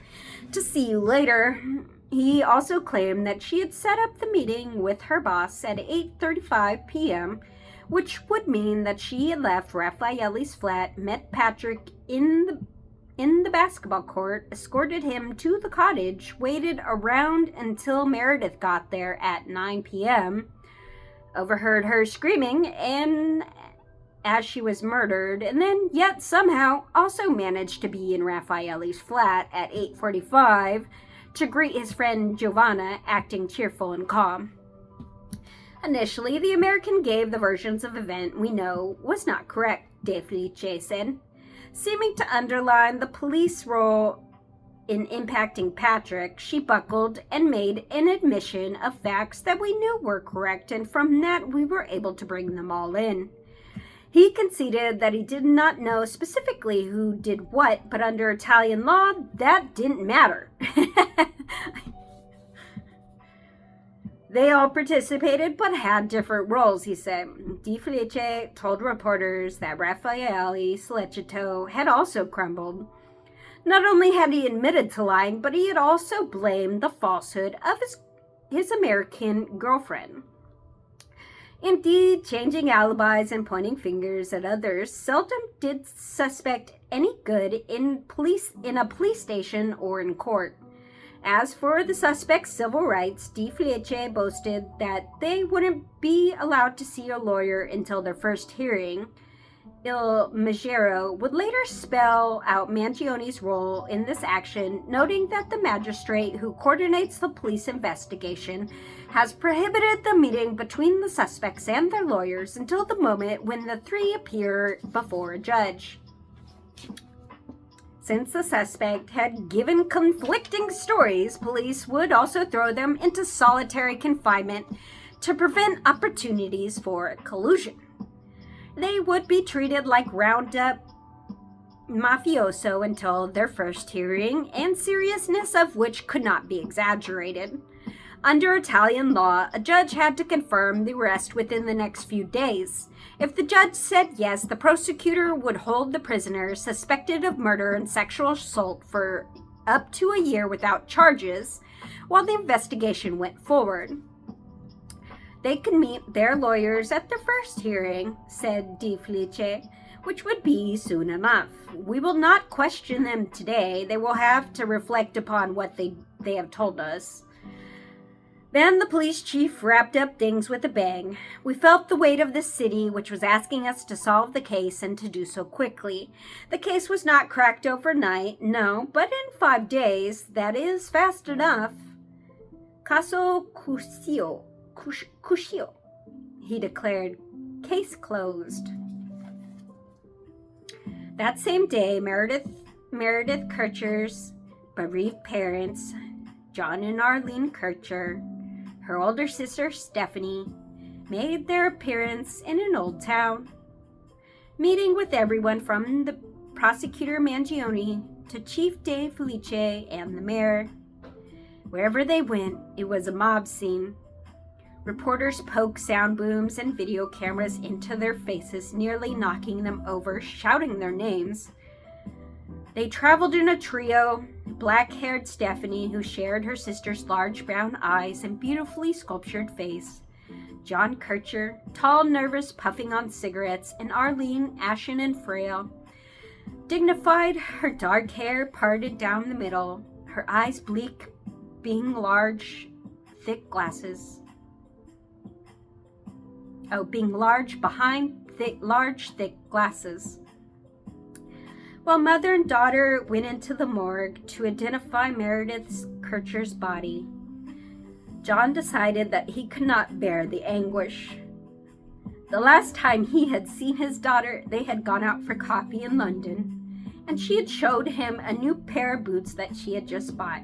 to "see you later." He also claimed that she had set up the meeting with her boss at 8:35 p.m., which would mean that she had left Raffaelle's flat, met Patrick in the basketball court, escorted him to the cottage, waited around until Meredith got there at 9 p.m., overheard her screaming and as she was murdered, and then yet somehow also managed to be in Raffaelle's flat at 8:45 to greet his friend Giovanna, acting cheerful and calm. Initially, the American gave the versions of event we know was not correct, De Felice said, seeming to underline the police role in impacting Patrick. She buckled and made an admission of facts that we knew were correct, and from that we were able to bring them all in. He conceded that he did not know specifically who did what, but under Italian law, that didn't matter. They all participated but had different roles, he said. De Felice told reporters that Raffaele Sollecito had also crumbled. Not only had he admitted to lying, but he had also blamed the falsehood of his American girlfriend. Indeed, changing alibis and pointing fingers at others seldom did suspect any good in a police station or in court. As for the suspect's civil rights, De Felice boasted that they wouldn't be allowed to see a lawyer until their first hearing. Il Maggiore would later spell out Mangione's role in this action, noting that the magistrate who coordinates the police investigation has prohibited the meeting between the suspects and their lawyers until the moment when the 3 appear before a judge. Since the suspect had given conflicting stories, police would also throw them into solitary confinement to prevent opportunities for collusion. They would be treated like roundup mafioso until their first hearing, and seriousness of which could not be exaggerated. Under Italian law, a judge had to confirm the arrest within the next few days. If the judge said yes, the prosecutor would hold the prisoner suspected of murder and sexual assault for up to a year without charges while the investigation went forward. They could meet their lawyers at their first hearing, said De Felice, which would be soon enough. We will not question them today. They will have to reflect upon what they have told us. Then the police chief wrapped up things with a bang. We felt the weight of the city, which was asking us to solve the case and to do so quickly. The case was not cracked overnight, no, but in 5 days, that is fast enough. Caso Cusio, he declared. Case closed. That same day, Meredith Kircher's bereaved parents, John and Arlene Kircher, her older sister Stephanie, made their appearance in an old town, meeting with everyone from the prosecutor Mangione to Chief De Felice and the mayor. Wherever they went, it was a mob scene. Reporters poked sound booms and video cameras into their faces, nearly knocking them over, shouting their names. They traveled in a trio: black-haired Stephanie, who shared her sister's large brown eyes and beautifully sculptured face; John Kircher, tall, nervous, puffing on cigarettes; and Arlene, ashen and frail, dignified, her dark hair parted down the middle, her eyes bleak, being large, thick glasses. Being large behind large, thick glasses. While mother and daughter went into the morgue to identify Meredith Kircher's body, John decided that he could not bear the anguish. The last time he had seen his daughter, they had gone out for coffee in London, and she had showed him a new pair of boots that she had just bought.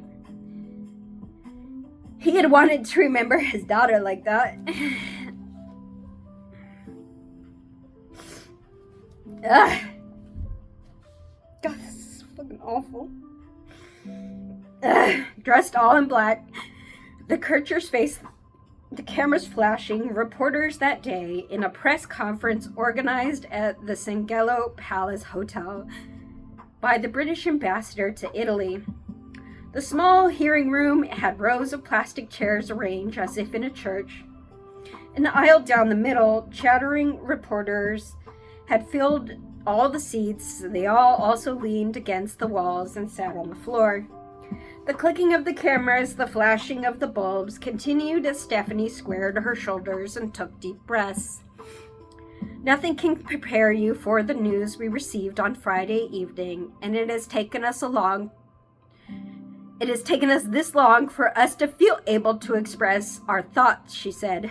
He had wanted to remember his daughter like that. Ugh. God, this is fucking awful. Dressed all in black, the Kircher's face, the cameras flashing, reporters that day in a press conference organized at the Sangello Palace Hotel by the British ambassador to Italy. The small hearing room had rows of plastic chairs arranged as if in a church. In the aisle down the middle, chattering reporters had filled all the seats. They all also leaned against the walls and sat on the floor. The clicking of the cameras, the flashing of the bulbs continued as Stephanie squared her shoulders and took deep breaths. Nothing can prepare you for the news we received on Friday evening, and it has taken us this long for us to feel able to express our thoughts, she said.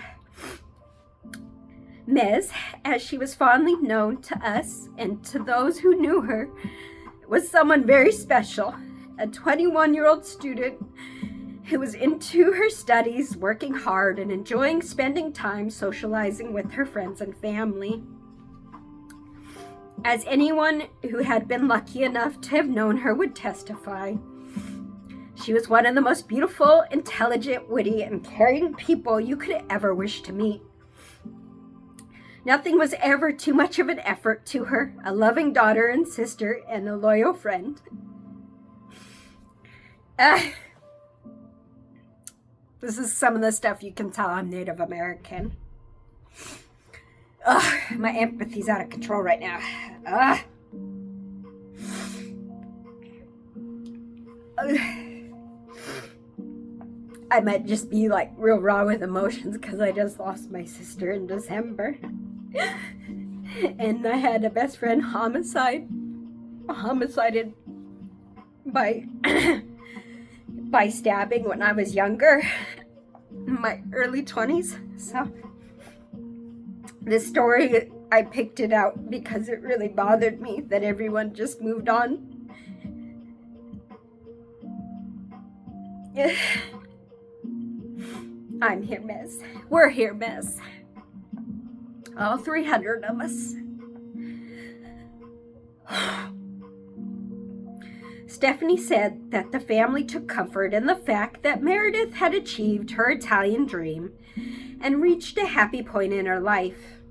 Ms., as she was fondly known to us and to those who knew her, was someone very special, a 21-year-old student who was into her studies, working hard, and enjoying spending time socializing with her friends and family. As anyone who had been lucky enough to have known her would testify, she was one of the most beautiful, intelligent, witty, and caring people you could ever wish to meet. Nothing was ever too much of an effort to her, a loving daughter and sister, and a loyal friend. This is some of the stuff you can tell I'm Native American. My empathy's out of control right now. I might just be like real raw with emotions because I just lost my sister in December. And I had a best friend homicided by by stabbing when I was younger, in my early 20s. So this story, I picked it out because it really bothered me that everyone just moved on. I'm here, miss. We're here, miss. All 300 of us. Stephanie said that the family took comfort in the fact that Meredith had achieved her Italian dream and reached a happy point in her life.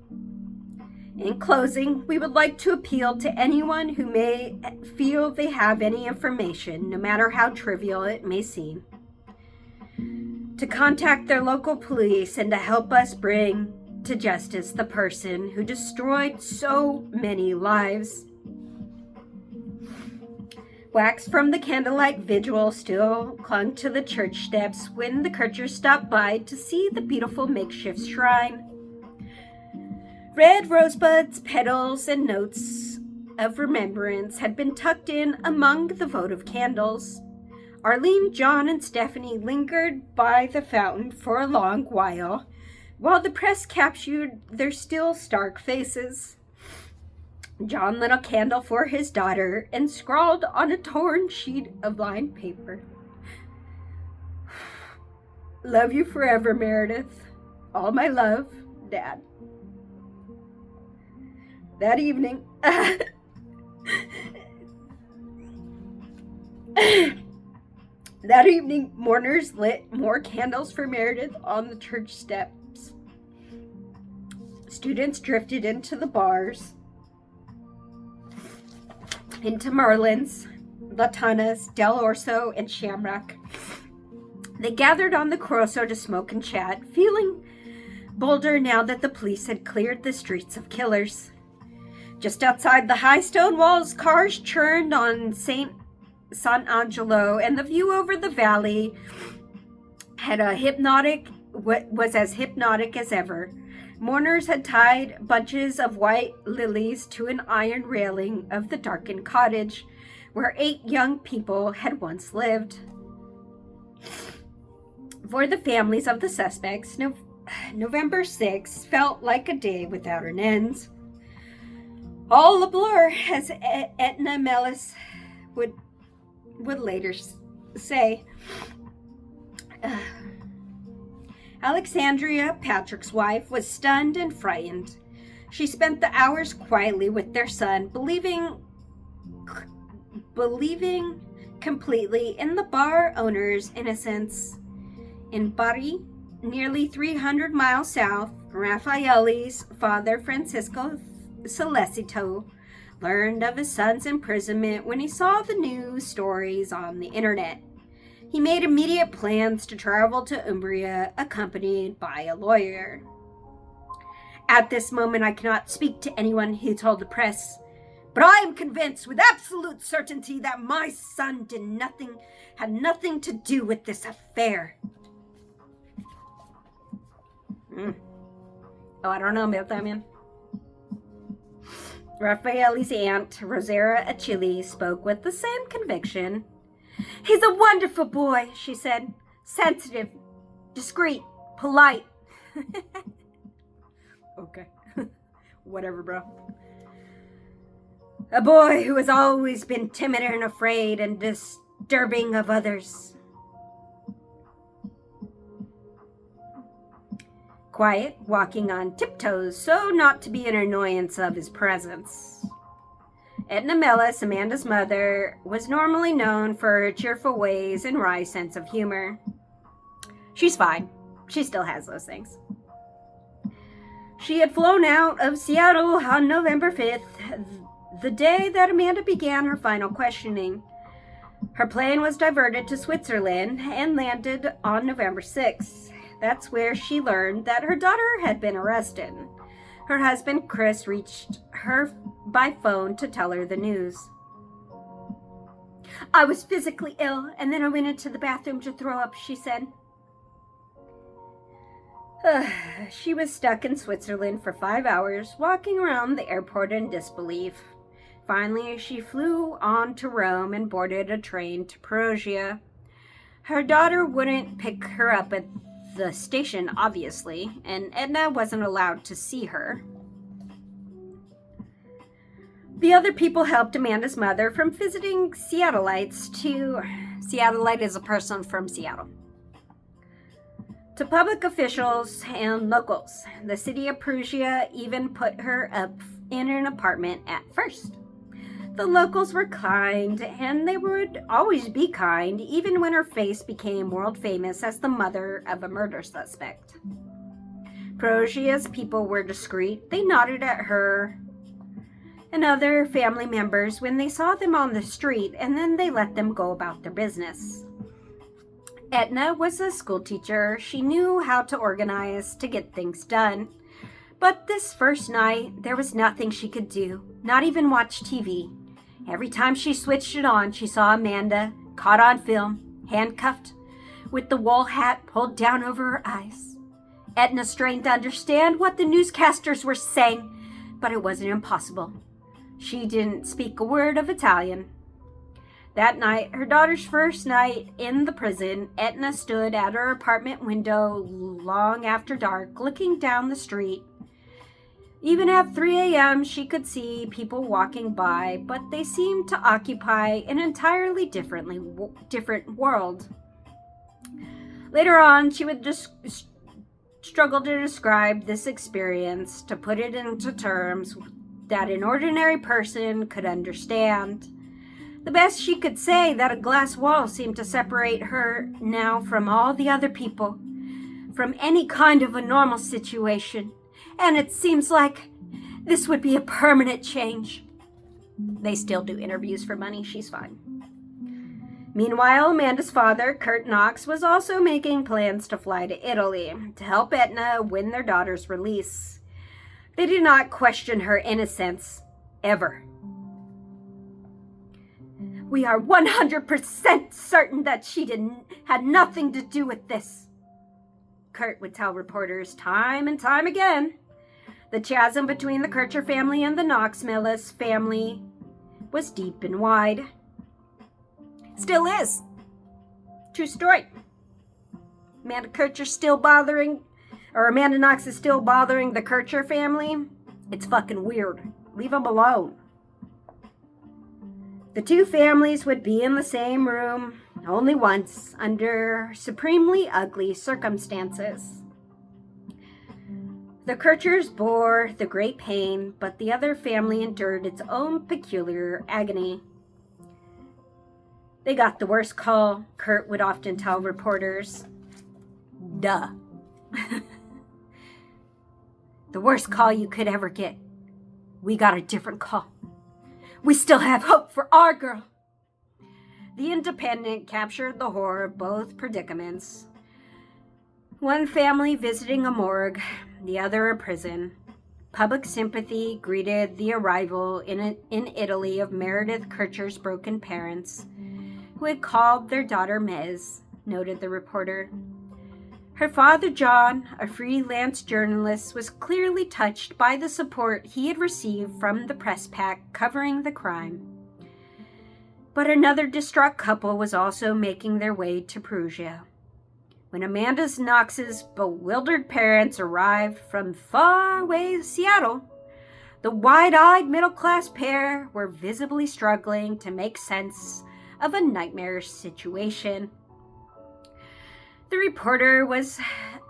In closing, we would like to appeal to anyone who may feel they have any information, no matter how trivial it may seem, to contact their local police and to help us bring to justice the person who destroyed so many lives. Wax from the candlelight vigil still clung to the church steps when the Kirchers stopped by to see the beautiful makeshift shrine. Red rosebuds, petals, and notes of remembrance had been tucked in among the votive candles. Arlene, John, and Stephanie lingered by the fountain for a long while the press captured their still stark faces. John lit a candle for his daughter and scrawled on a torn sheet of lined paper, "Love you forever, Meredith. All my love, Dad." That evening, That evening, mourners lit more candles for Meredith on the church steps. Students drifted into the bars, into Merlin's, Latanas, Del Orso, and Shamrock. They gathered on the Corso to smoke and chat, feeling bolder now that the police had cleared the streets of killers. Just outside the high stone walls, cars churned on San Angelo, and the view over the valley was as hypnotic as ever. Mourners had tied bunches of white lilies to an iron railing of the darkened cottage where 8 young people had once lived. For the families of the suspects, November 6th felt like a day without an end. All a blur, as Etna Mellis would later say. Alexandria, Patrick's wife, was stunned and frightened. She spent the hours quietly with their son, believing completely in the bar owner's innocence. In Bari, nearly 300 miles south, Raffaelli's father, Francisco Celestito, learned of his son's imprisonment when he saw the news stories on the internet. He made immediate plans to travel to Umbria, accompanied by a lawyer. At this moment, I cannot speak to anyone, he told the press, but I am convinced with absolute certainty that my son had nothing to do with this affair. Oh, I don't know about that, man. Raffaelli's aunt, Rosera Achilli, spoke with the same conviction. He's a wonderful boy, she said. Sensitive, discreet, polite. Okay. Whatever, bro. A boy who has always been timid and afraid and disturbing of others. Quiet, walking on tiptoes so not to be an annoyance of his presence. Edna Mellis, Amanda's mother, was normally known for her cheerful ways and wry sense of humor. She's fine. She still has those things. She had flown out of Seattle on November 5th, the day that Amanda began her final questioning. Her plane was diverted to Switzerland and landed on November 6th. That's where she learned that her daughter had been arrested. Her husband, Chris, reached her by phone to tell her the news. I was physically ill, and then I went into the bathroom to throw up, she said. She was stuck in Switzerland for 5 hours, walking around the airport in disbelief. Finally, she flew on to Rome and boarded a train to Perugia. Her daughter wouldn't pick her up at the station, obviously, and Edna wasn't allowed to see her. The other people helped Amanda's mother from visiting Seattleites to... Seattleite is a person from Seattle. To public officials and locals. The city of Perugia even put her up in an apartment at first. The locals were kind, and they would always be kind, even when her face became world famous as the mother of a murder suspect. Perugia's people were discreet. They nodded at her and other family members when they saw them on the street, and then they let them go about their business. Etna was a school teacher. She knew how to organize to get things done. But this first night, there was nothing she could do, not even watch TV. Every time she switched it on, she saw Amanda, caught on film, handcuffed, with the wool hat pulled down over her eyes. Etna strained to understand what the newscasters were saying, but it wasn't impossible. She didn't speak a word of Italian. That night, her daughter's first night in the prison, Etna stood at her apartment window long after dark, looking down the street. Even at 3 a.m., she could see people walking by, but they seemed to occupy an entirely different world. Later on, she would just struggle to describe this experience, to put it into terms that an ordinary person could understand. The best she could say that a glass wall seemed to separate her now from all the other people, from any kind of a normal situation, and it seems like this would be a permanent change. They still do interviews for money. She's fine. Meanwhile, Amanda's father, Kurt Knox, was also making plans to fly to Italy to help Etna win their daughter's release. They did not question her innocence, ever. "We are 100% certain that she had nothing to do with this," Kurt would tell reporters time and time again. The chasm between the Kircher family and the Knox-Mellis family was deep and wide. Still is. True story. Amanda Knox is still bothering the Kircher family. It's fucking weird. Leave them alone. The two families would be in the same room only once under supremely ugly circumstances. The Kirchers bore the great pain, but the other family endured its own peculiar agony. They got the worst call, Kurt would often tell reporters. Duh. The worst call you could ever get. We got a different call. We still have hope for our girl. The Independent captured the horror of both predicaments. One family visiting a morgue, the other a prison. Public sympathy greeted the arrival in Italy of Meredith Kircher's broken parents, who had called their daughter Mez, noted the reporter. Her father, John, a freelance journalist, was clearly touched by the support he had received from the press pack covering the crime. But another distraught couple was also making their way to Perugia. When Amanda Knox's bewildered parents arrived from far away Seattle, the wide-eyed middle-class pair were visibly struggling to make sense of a nightmarish situation. The reporter was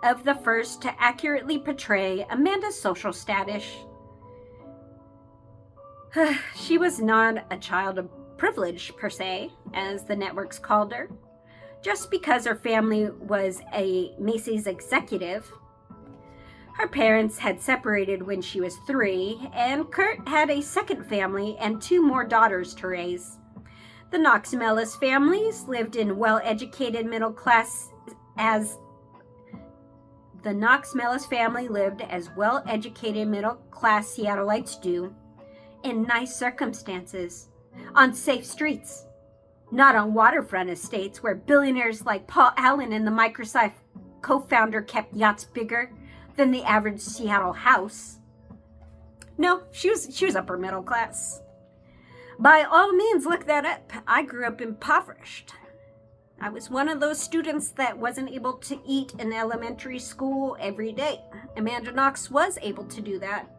of the first to accurately portray Amanda's social status. She was not a child of privilege, per se, as the networks called her. Just because her family was a Macy's executive. Her parents had separated when she was 3, and Kurt had a second family and 2 more daughters to raise. The Knox-Mellis families lived in well-educated middle-class as the Knox-Mellis family lived as well-educated middle-class Seattleites do, in nice circumstances, on safe streets, not on waterfront estates where billionaires like Paul Allen and the Microsoft co-founder kept yachts bigger than the average Seattle house. No, she was upper middle class. By all means, look that up. I grew up impoverished. I was one of those students that wasn't able to eat in elementary school every day. Amanda Knox was able to do that.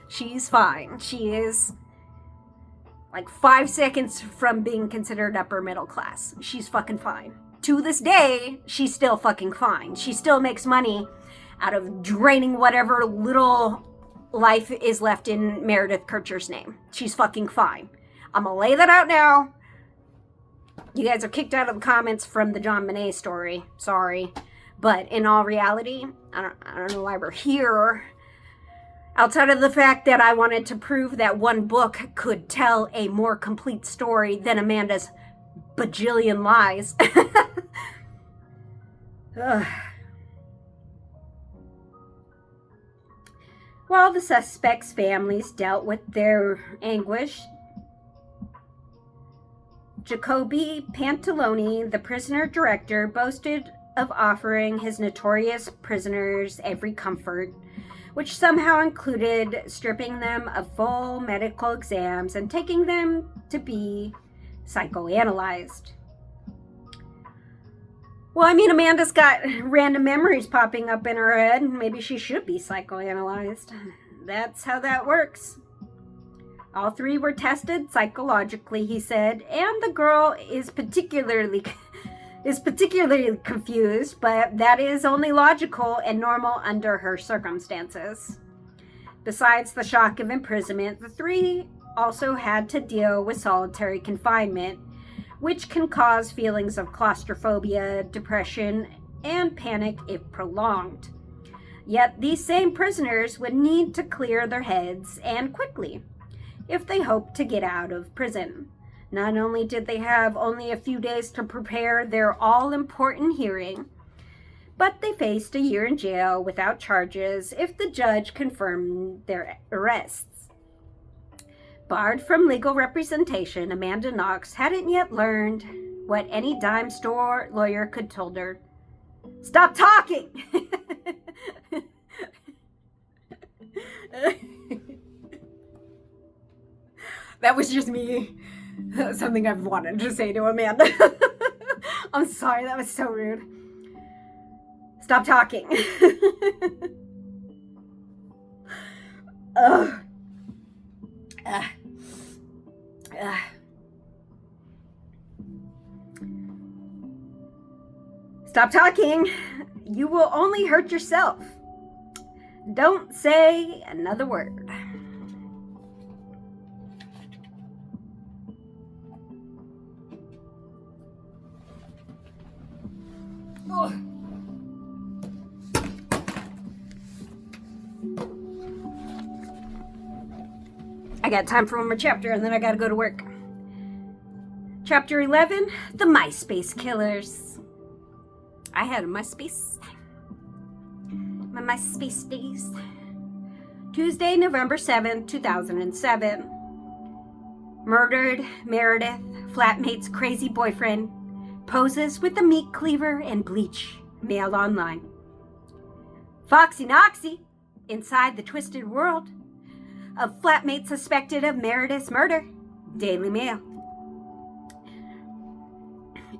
She's fine. She is like 5 seconds from being considered upper middle class. She's fucking fine. To this day, she's still fucking fine. She still makes money out of draining whatever little life is left in Meredith Kircher's name. She's fucking fine. I'm gonna lay that out now. You guys are kicked out of the comments from the John Bonet story. Sorry. But in all reality, I don't know why we're here. Outside of the fact that I wanted to prove that one book could tell a more complete story than Amanda's bajillion lies. While the suspects' families dealt with their anguish, Jacoby Pantalone, the prisoner director, boasted of offering his notorious prisoners every comfort, which somehow included stripping them of full medical exams and taking them to be psychoanalyzed. Well, I mean, Amanda's got random memories popping up in her head. Maybe she should be psychoanalyzed. That's how that works. All 3 were tested psychologically, he said, and the girl is particularly confused, but that is only logical and normal under her circumstances. Besides the shock of imprisonment, the 3 also had to deal with solitary confinement, which can cause feelings of claustrophobia, depression, and panic if prolonged. Yet these same prisoners would need to clear their heads, and quickly, if they hoped to get out of prison. Not only did they have only a few days to prepare their all-important hearing, but they faced a year in jail without charges if the judge confirmed their arrests. Barred from legal representation, Amanda Knox hadn't yet learned what any dime store lawyer could told her. Stop talking! That was just me. Something I've wanted to say to Amanda. I'm sorry, that was so rude. Stop talking. Ugh. Stop talking. You will only hurt yourself. Don't say another word. Ugh. I got time for one more chapter and then I gotta go to work. Chapter 11, The MySpace Killers. I had a MySpace. My MySpace days. Tuesday, November 7th, 2007. Murdered Meredith, flatmate's crazy boyfriend, poses with a meat cleaver and bleach, mailed online. Foxy Noxy, inside the twisted world of flatmate suspected of Meredith's murder, Daily Mail.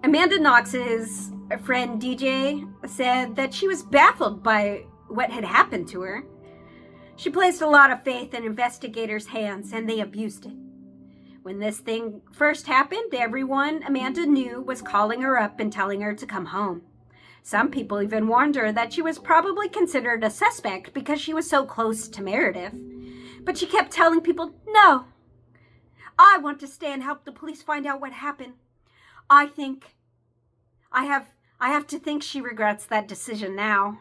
Amanda Knox's friend DJ said that she was baffled by what had happened to her. She placed a lot of faith in investigators' hands and they abused it. When this thing first happened, everyone Amanda knew was calling her up and telling her to come home. Some people even warned her that she was probably considered a suspect because she was so close to Meredith. But she kept telling people, no, I want to stay and help the police find out what happened. I have to think she regrets that decision now.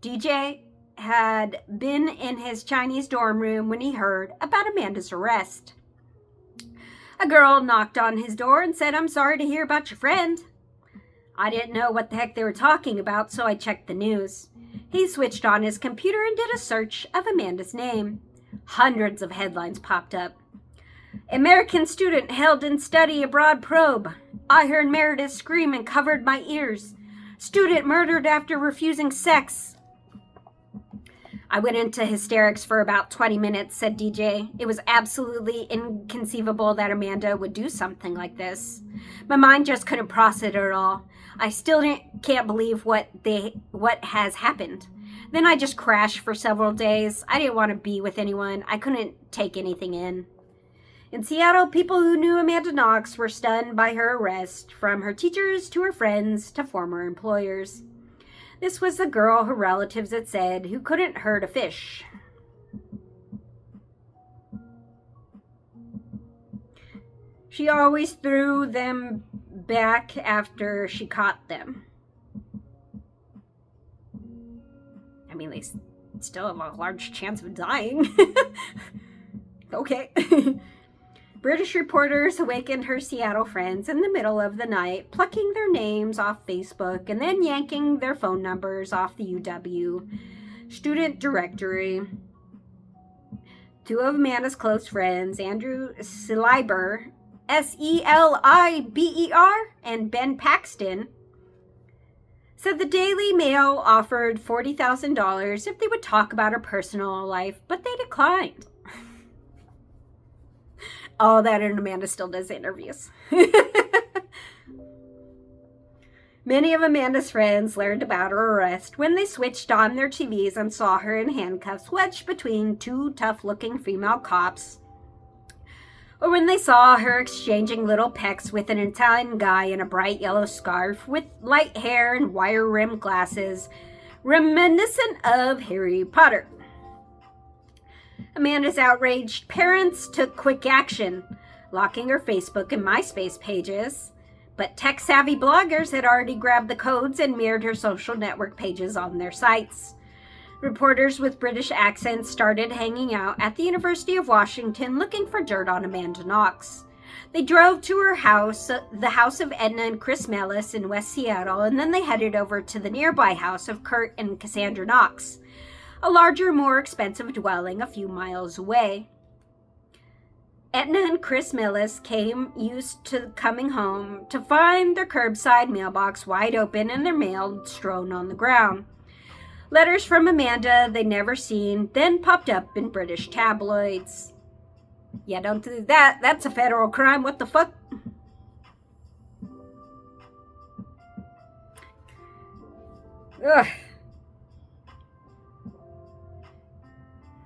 DJ had been in his Chinese dorm room when he heard about Amanda's arrest. A girl knocked on his door and said, I'm sorry to hear about your friend. I didn't know what the heck they were talking about, so I checked the news. He switched on his computer and did a search of Amanda's name. Hundreds of headlines popped up. American student held in study abroad probe. I heard Meredith scream and covered my ears. Student murdered after refusing sex. I went into hysterics for about 20 minutes, said DJ. It was absolutely inconceivable that Amanda would do something like this. My mind just couldn't process it at all. I still can't believe what has happened. Then I just crashed for several days. I didn't want to be with anyone. I couldn't take anything in. In Seattle, people who knew Amanda Knox were stunned by her arrest, from her teachers to her friends to former employers. This was the girl her relatives had said who couldn't hurt a fish. She always threw them back after she caught them. I mean, they still have a large chance of dying. Okay. British reporters awakened her Seattle friends in the middle of the night, plucking their names off Facebook and then yanking their phone numbers off the UW student directory. Two of Amanda's close friends, Andrew Seliber, Seliber, and Ben Paxton, said the Daily Mail offered $40,000 if they would talk about her personal life, but they declined. Oh, that and Amanda still does interviews. Many of Amanda's friends learned about her arrest when they switched on their TVs and saw her in handcuffs wedged between two tough-looking female cops, or when they saw her exchanging little pecks with an Italian guy in a bright yellow scarf with light hair and wire-rimmed glasses reminiscent of Harry Potter. Amanda's outraged parents took quick action, locking her Facebook and MySpace pages. But tech-savvy bloggers had already grabbed the codes and mirrored her social network pages on their sites. Reporters with British accents started hanging out at the University of Washington looking for dirt on Amanda Knox. They drove to her house, the house of Edna and Chris Mellis in West Seattle, and then they headed over to the nearby house of Kurt and Cassandra Knox, a larger, more expensive dwelling a few miles away. Edna and Chris Mellis came used to coming home to find their curbside mailbox wide open and their mail strewn on the ground. Letters from Amanda they'd never seen then popped up in British tabloids. Yeah, don't do that. That's a federal crime. What the fuck? Ugh.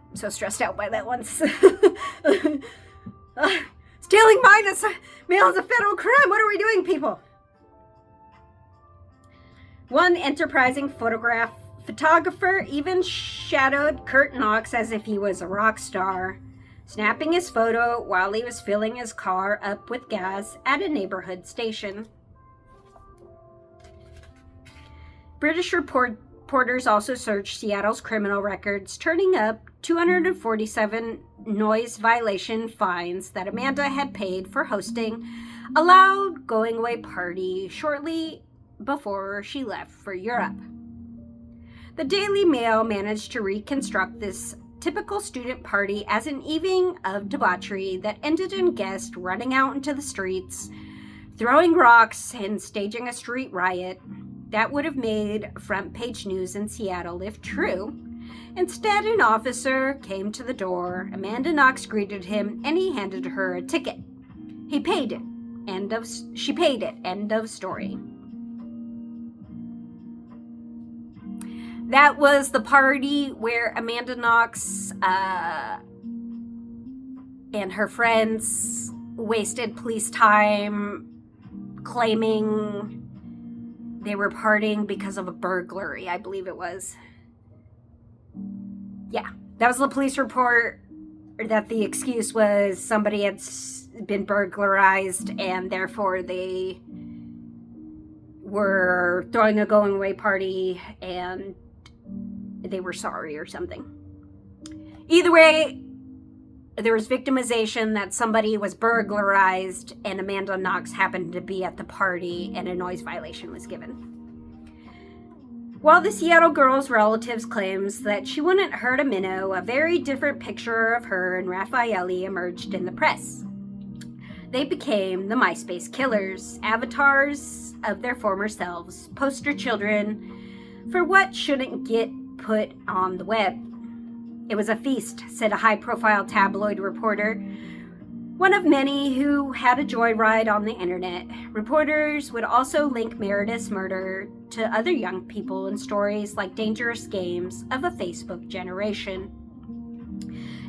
I'm so stressed out by that one. Stealing mail is a federal crime. What are we doing, people? One enterprising photographer even shadowed Kurt Knox as if he was a rock star, snapping his photo while he was filling his car up with gas at a neighborhood station. British reporters also searched Seattle's criminal records, turning up 247 noise violation fines that Amanda had paid for hosting a loud going-away party shortly before she left for Europe. The Daily Mail managed to reconstruct this typical student party as an evening of debauchery that ended in guests running out into the streets, throwing rocks, and staging a street riot that would have made front-page news in Seattle if true. Instead, an officer came to the door. Amanda Knox greeted him, and he handed her a ticket. He paid it. She paid it. End of story. That was the party where Amanda Knox and her friends wasted police time claiming they were partying because of a burglary, I believe it was. Yeah, that was the police report, that the excuse was somebody had been burglarized and therefore they were throwing a going away party and they were sorry or something. Either way, there was victimization that somebody was burglarized and Amanda Knox happened to be at the party and a noise violation was given. While the Seattle girl's relatives claims that she wouldn't hurt a minnow, a very different picture of her and Raffaele emerged in the press. They became the MySpace killers, avatars of their former selves, poster children for what shouldn't get put on the web. It was a feast, said a high-profile tabloid reporter, one of many who had a joyride on the internet. Reporters would also link Meredith's murder to other young people in stories like Dangerous Games of a Facebook generation.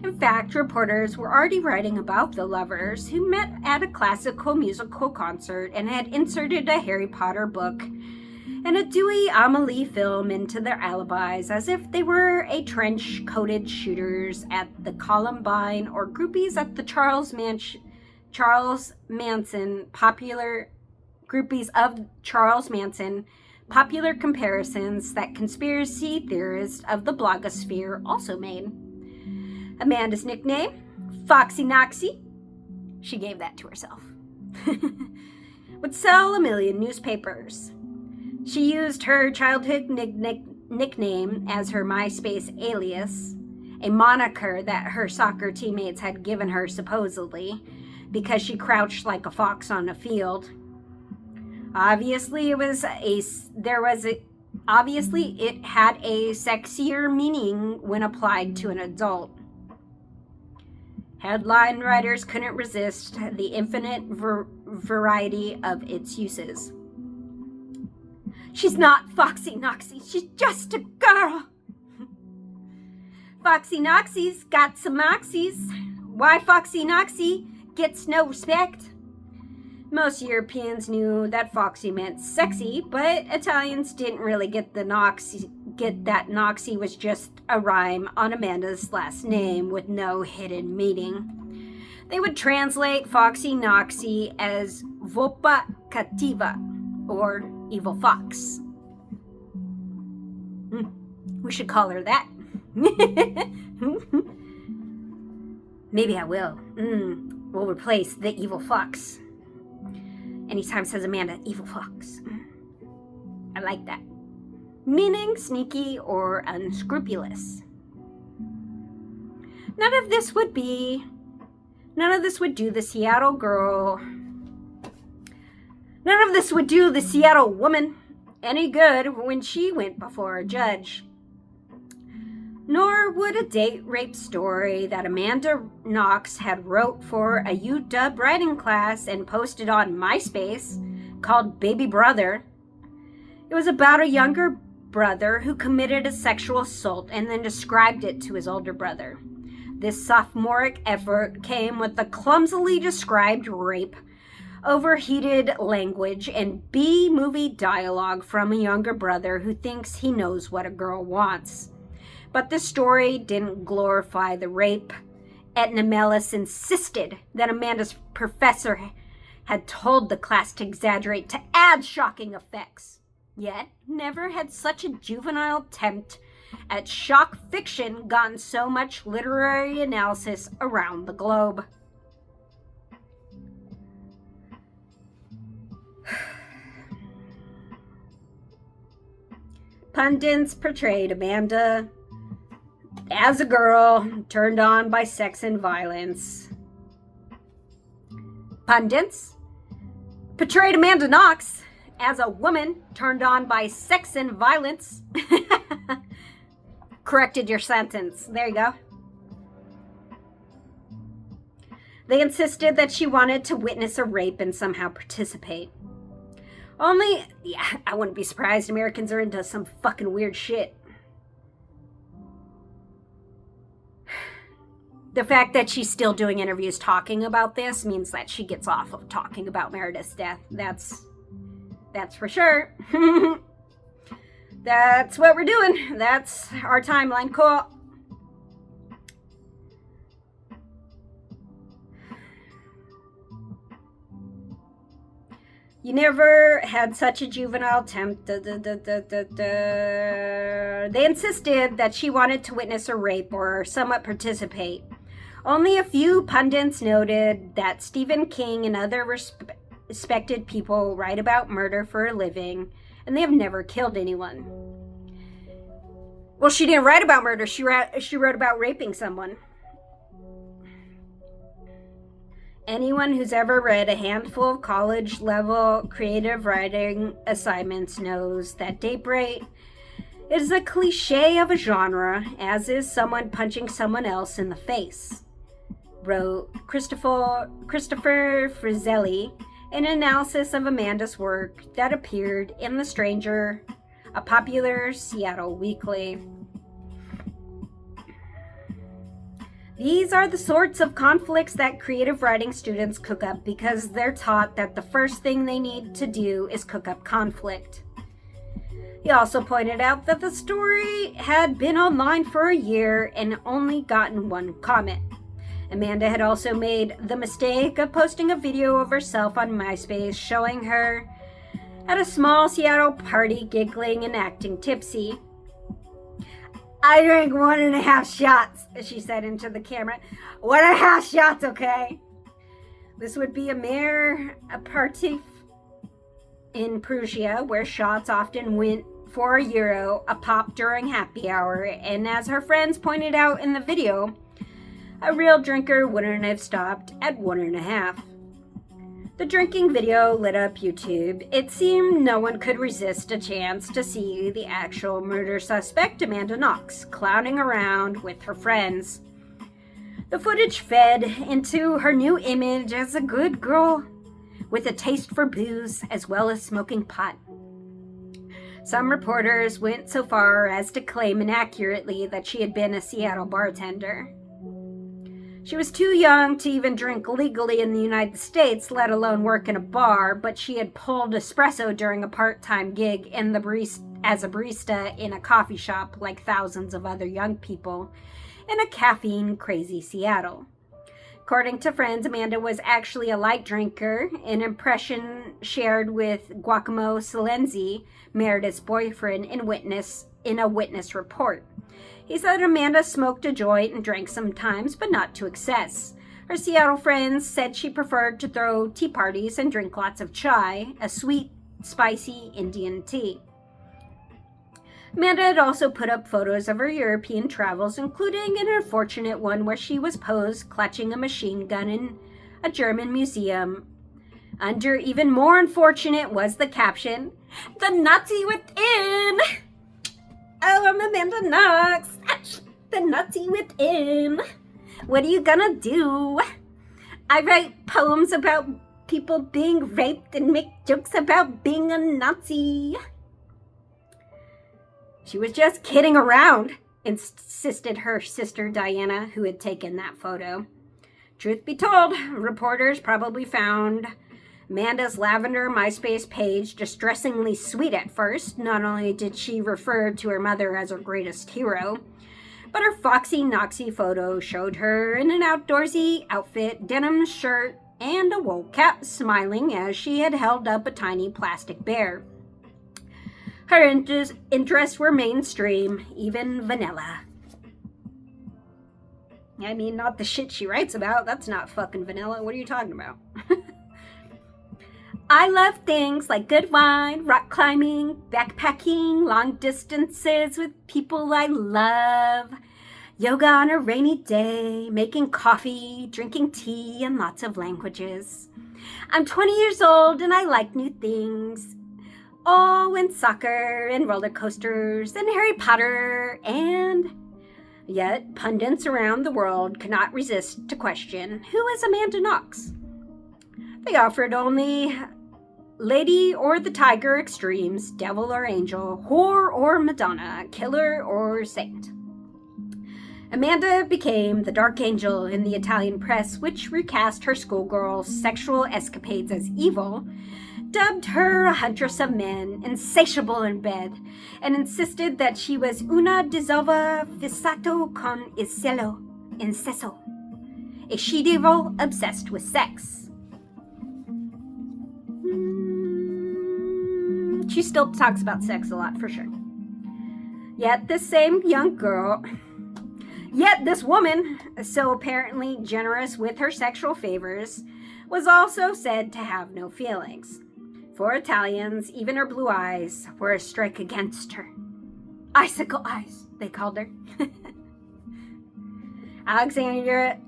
In fact, reporters were already writing about the lovers who met at a classical musical concert and had inserted a Harry Potter book and a Dewey Amelie film into their alibis as if they were a trench-coated shooters at the Columbine or groupies at the Charles Manson popular groupies of Charles Manson, popular comparisons that conspiracy theorists of the blogosphere also made. Amanda's nickname, Foxy Noxy, she gave that to herself, would sell 1 million newspapers. She used her childhood nickname as her MySpace alias, a moniker that her soccer teammates had given her supposedly because she crouched like a fox on a field. Obviously, it had a sexier meaning when applied to an adult. Headline writers couldn't resist the infinite variety of its uses. She's not Foxy Noxy, she's just a girl. Foxy Noxy's got some moxies. Why Foxy Noxy gets no respect? Most Europeans knew that Foxy meant sexy, but Italians didn't really get the get that Noxie was just a rhyme on Amanda's last name with no hidden meaning. They would translate Foxy Noxie as Vopa Cativa, or Evil Fox. We should call her that. Maybe I will. We'll replace the Evil Fox. Anytime says Amanda, Evil Fox. I like that. Meaning sneaky or unscrupulous. None of this would do the Seattle girl. None of this would do the Seattle woman any good when she went before a judge. Nor would a date rape story that Amanda Knox had wrote for a UW writing class and posted on MySpace called Baby Brother. It was about a younger brother who committed a sexual assault and then described it to his older brother. This sophomoric effort came with the clumsily described rape, overheated language, and B-movie dialogue from a younger brother who thinks he knows what a girl wants. But the story didn't glorify the rape. Edna Mellis insisted that Amanda's professor had told the class to exaggerate to add shocking effects. Yet, never had such a juvenile attempt at shock fiction gotten so much literary analysis around the globe. Pundits portrayed Amanda as a girl turned on by sex and violence. Pundits portrayed Amanda Knox as a woman turned on by sex and violence. Corrected your sentence. There you go. They insisted that she wanted to witness a rape and somehow participate. Only, I wouldn't be surprised. Americans are into some fucking weird shit. The fact that she's still doing interviews talking about this means that she gets off of talking about Meredith's death. That's for sure. That's what we're doing. That's our timeline. Cool. You never had such a juvenile attempt. They insisted that she wanted to witness a rape or somewhat participate. Only a few pundits noted that Stephen King and other respected people write about murder for a living, and they have never killed anyone. Well, she didn't write about murder. She wrote about raping someone. Anyone who's ever read a handful of college-level creative writing assignments knows that date rape is a cliche of a genre, as is someone punching someone else in the face, wrote Christopher Frizzelli in an analysis of Amanda's work that appeared in The Stranger, a popular Seattle weekly. These are the sorts of conflicts that creative writing students cook up because they're taught that the first thing they need to do is cook up conflict. He also pointed out that the story had been online for a year and only gotten one comment. Amanda had also made the mistake of posting a video of herself on MySpace showing her at a small Seattle party giggling and acting tipsy. "I drank 1.5 shots, she said into the camera. 1.5 shots, okay?" This would be a mere aperitif in Prussia, where shots often went for €1 a pop during happy hour, and as her friends pointed out in the video, a real drinker wouldn't have stopped at 1.5. The drinking video lit up YouTube. It seemed no one could resist a chance to see the actual murder suspect, Amanda Knox, clowning around with her friends. The footage fed into her new image as a good girl with a taste for booze as well as smoking pot. Some reporters went so far as to claim inaccurately that she had been a Seattle bartender. She was too young to even drink legally in the United States, let alone work in a bar, but she had pulled espresso during a part-time gig in the as a barista in a coffee shop like thousands of other young people in a caffeine-crazy Seattle. According to friends, Amanda was actually a light drinker, an impression shared with Giacomo Silenzi, Meredith's boyfriend, in a witness report. He said Amanda smoked a joint and drank sometimes, but not to excess. Her Seattle friends said she preferred to throw tea parties and drink lots of chai, a sweet, spicy Indian tea. Amanda had also put up photos of her European travels, including an unfortunate one where she was posed clutching a machine gun in a German museum. Under even more unfortunate was the caption, "The Nazi Within!" Oh, I'm Amanda Knox. The Nazi Within. What are you gonna do? I write poems about people being raped and make jokes about being a Nazi. She was just kidding around, insisted her sister Diana, who had taken that photo. Truth be told, reporters probably found Amanda's lavender MySpace page distressingly sweet at first. Not only did she refer to her mother as her greatest hero, but her foxy Noxy photo showed her in an outdoorsy outfit, denim shirt, and a wool cap, smiling as she had held up a tiny plastic bear. Her interests were mainstream, even vanilla. I mean, not the shit she writes about. That's not fucking vanilla. What are you talking about? I love things like good wine, rock climbing, backpacking, long distances with people I love, yoga on a rainy day, making coffee, drinking tea, and lots of languages. I'm 20 years old and I like new things. Oh, and soccer, and roller coasters, and Harry Potter, and yet pundits around the world could not resist to question, who is Amanda Knox? They offered only lady or the tiger extremes, devil or angel, whore or Madonna, killer or saint. Amanda became the dark angel in the Italian press, which recast her schoolgirl sexual escapades as evil, dubbed her a huntress of men, insatiable in bed, and insisted that she was una disova fissato con il cielo, incesso, a she-devil obsessed with sex. She still talks about sex a lot, for sure. Yet this woman, so apparently generous with her sexual favors, was also said to have no feelings. For Italians, even her blue eyes were a strike against her. Icicle eyes, they called her. Alexandria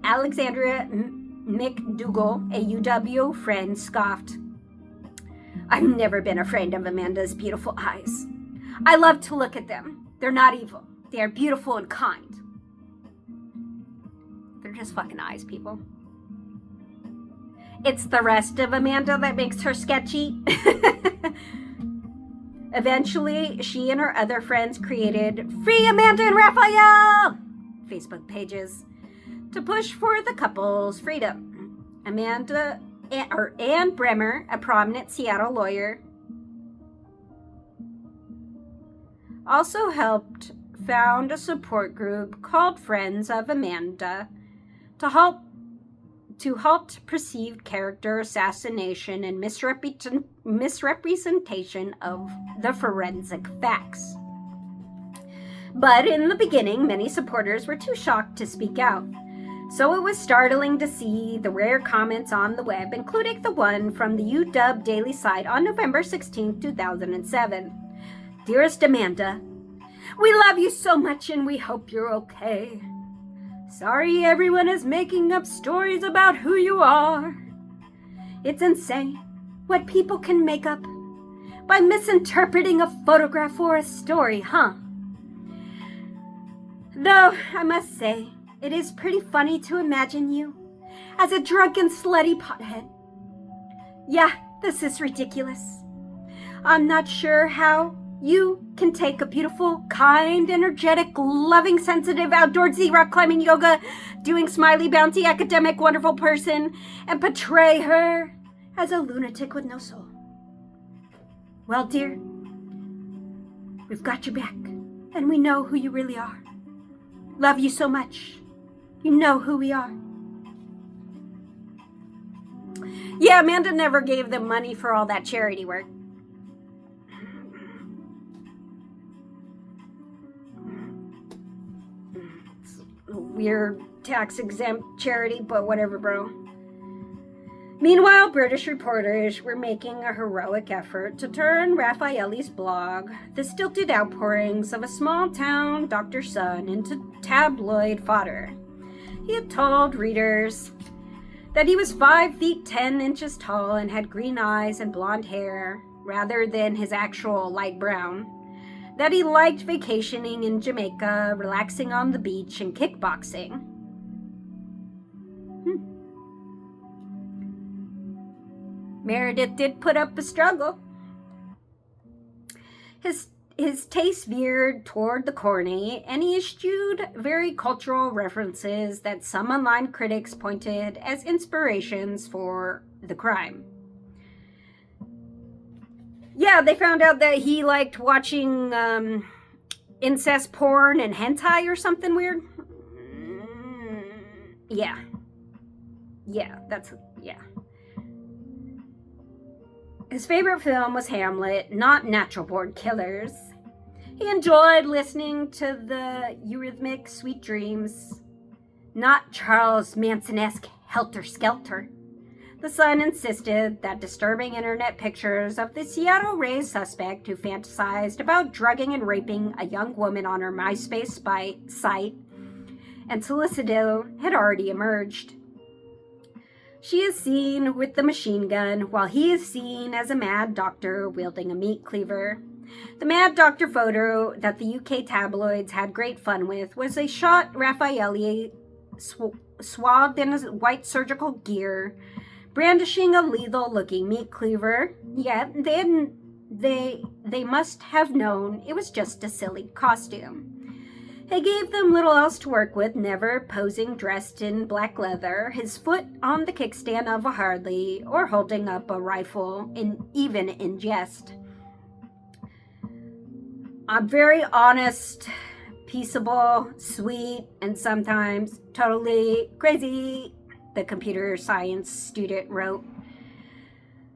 McDougall, a UW friend, scoffed, I've never been afraid of Amanda's beautiful eyes. I love to look at them. They're not evil. They are beautiful and kind. They're just fucking eyes, people. It's the rest of Amanda that makes her sketchy. Eventually, she and her other friends created Free Amanda and Raphael Facebook pages to push for the couple's freedom. Ann Bremer, a prominent Seattle lawyer, also helped found a support group called Friends of Amanda to halt perceived character assassination and misrepresentation of the forensic facts. But in the beginning, many supporters were too shocked to speak out. So it was startling to see the rare comments on the web, including the one from the UW Daily site on November 16, 2007. Dearest Amanda, we love you so much and we hope you're okay. Sorry everyone is making up stories about who you are. It's insane what people can make up by misinterpreting a photograph or a story, huh? Though, I must say, it is pretty funny to imagine you as a drunken, slutty pothead. Yeah, this is ridiculous. I'm not sure how you can take a beautiful, kind, energetic, loving, sensitive, outdoorsy, rock climbing, yoga, doing smiley, bouncy, academic, wonderful person and portray her as a lunatic with no soul. Well, dear, We've got your back, and we know who you really are. Love you so much. You know who we are. Yeah, Amanda never gave them money for all that charity work. It's a weird tax-exempt charity, but whatever, bro. Meanwhile, British reporters were making a heroic effort to turn Raffaelli's blog, the stilted outpourings of a small-town doctor's son, into tabloid fodder. He had told readers that he was 5 feet 10 inches tall and had green eyes and blonde hair, rather than his actual light brown, that he liked vacationing in Jamaica, relaxing on the beach, and kickboxing. Meredith did put up a struggle. His taste veered toward the corny, and he eschewed very cultural references that some online critics pointed as inspirations for the crime. Yeah, they found out that he liked watching incest porn and hentai or something weird. Yeah, that's. His favorite film was Hamlet, not Natural Born Killers. He enjoyed listening to the Eurythmic Sweet Dreams, not Charles Manson-esque Helter Skelter. The Sun insisted that disturbing internet pictures of the Seattle-raised suspect who fantasized about drugging and raping a young woman on her MySpace site and Solicito had already emerged. She is seen with the machine gun, while he is seen as a mad doctor wielding a meat cleaver. The mad doctor photo that the UK tabloids had great fun with was a shot Raffaelli swathed in his white surgical gear, brandishing a lethal-looking meat cleaver. Yet they must have known it was just a silly costume. He gave them little else to work with, never posing dressed in black leather, his foot on the kickstand of a Harley, or holding up a rifle, even in jest. I'm very honest, peaceable, sweet, and sometimes totally crazy, the computer science student wrote,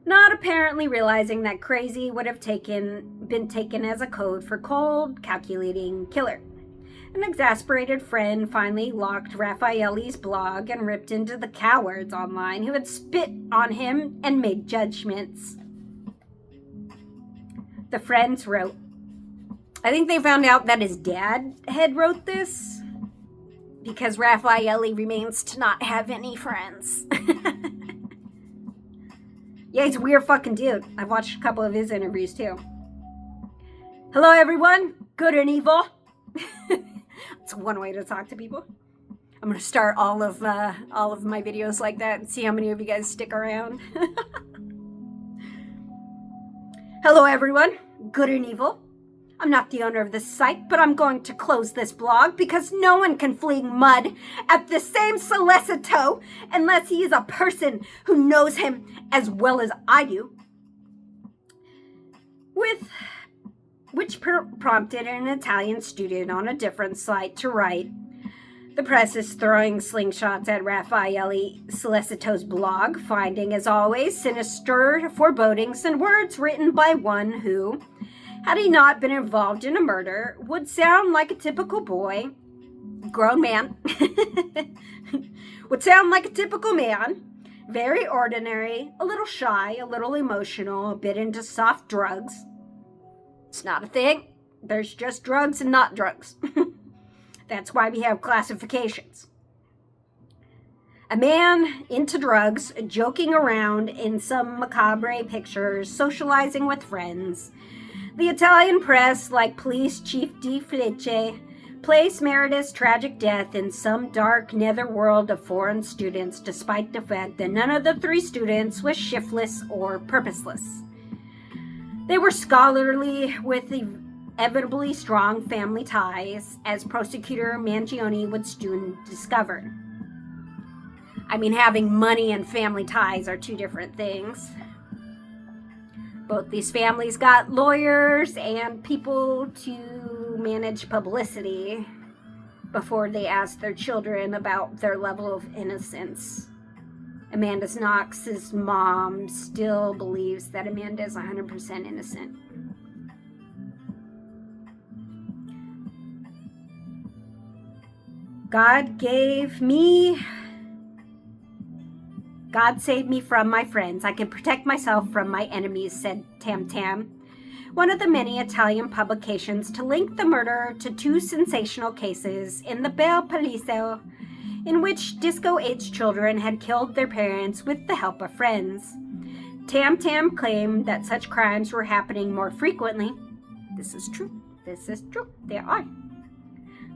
not apparently realizing that crazy would have been taken as a code for cold, calculating killer. An exasperated friend finally locked Raffaelli's blog and ripped into the cowards online who had spit on him and made judgments. The friends wrote, I think they found out that his dad had wrote this because Raffaelli remains to not have any friends. Yeah, he's a weird fucking dude. I've watched a couple of his interviews too. Hello everyone, good and evil. It's one way to talk to people. I'm going to start all of my videos like that and see how many of you guys stick around. Hello everyone, good and evil. I'm not the owner of this site, but I'm going to close this blog because no one can fling mud at the same Solicito unless he is a person who knows him as well as I do. Which prompted an Italian student on a different site to write, the press is throwing slingshots at Raffaelli Solicito's blog, finding, as always, sinister forebodings and words written by one who, had he not been involved in a murder, would sound like a typical boy, grown man, would sound like a typical man, very ordinary, a little shy, a little emotional, a bit into soft drugs. It's not a thing. There's just drugs and not drugs. That's why we have classifications. A man into drugs, joking around in some macabre pictures, socializing with friends. The Italian press, like Police Chief Di Felice, placed Meredith's tragic death in some dark netherworld of foreign students, despite the fact that none of the 3 students was shiftless or purposeless. They were scholarly with inevitably strong family ties, as prosecutor Mangione would soon discover. I mean, having money and family ties are 2 different things. Both these families got lawyers and people to manage publicity before they asked their children about their level of innocence. Amanda Knox's mom still believes that Amanda is 100% innocent. God saved me from my friends. I can protect myself from my enemies, said Tam Tam, one of the many Italian publications to link the murder to two sensational cases in the Bel Paese, in which disco-aged children had killed their parents with the help of friends. Tam Tam claimed that such crimes were happening more frequently. This is true. They are.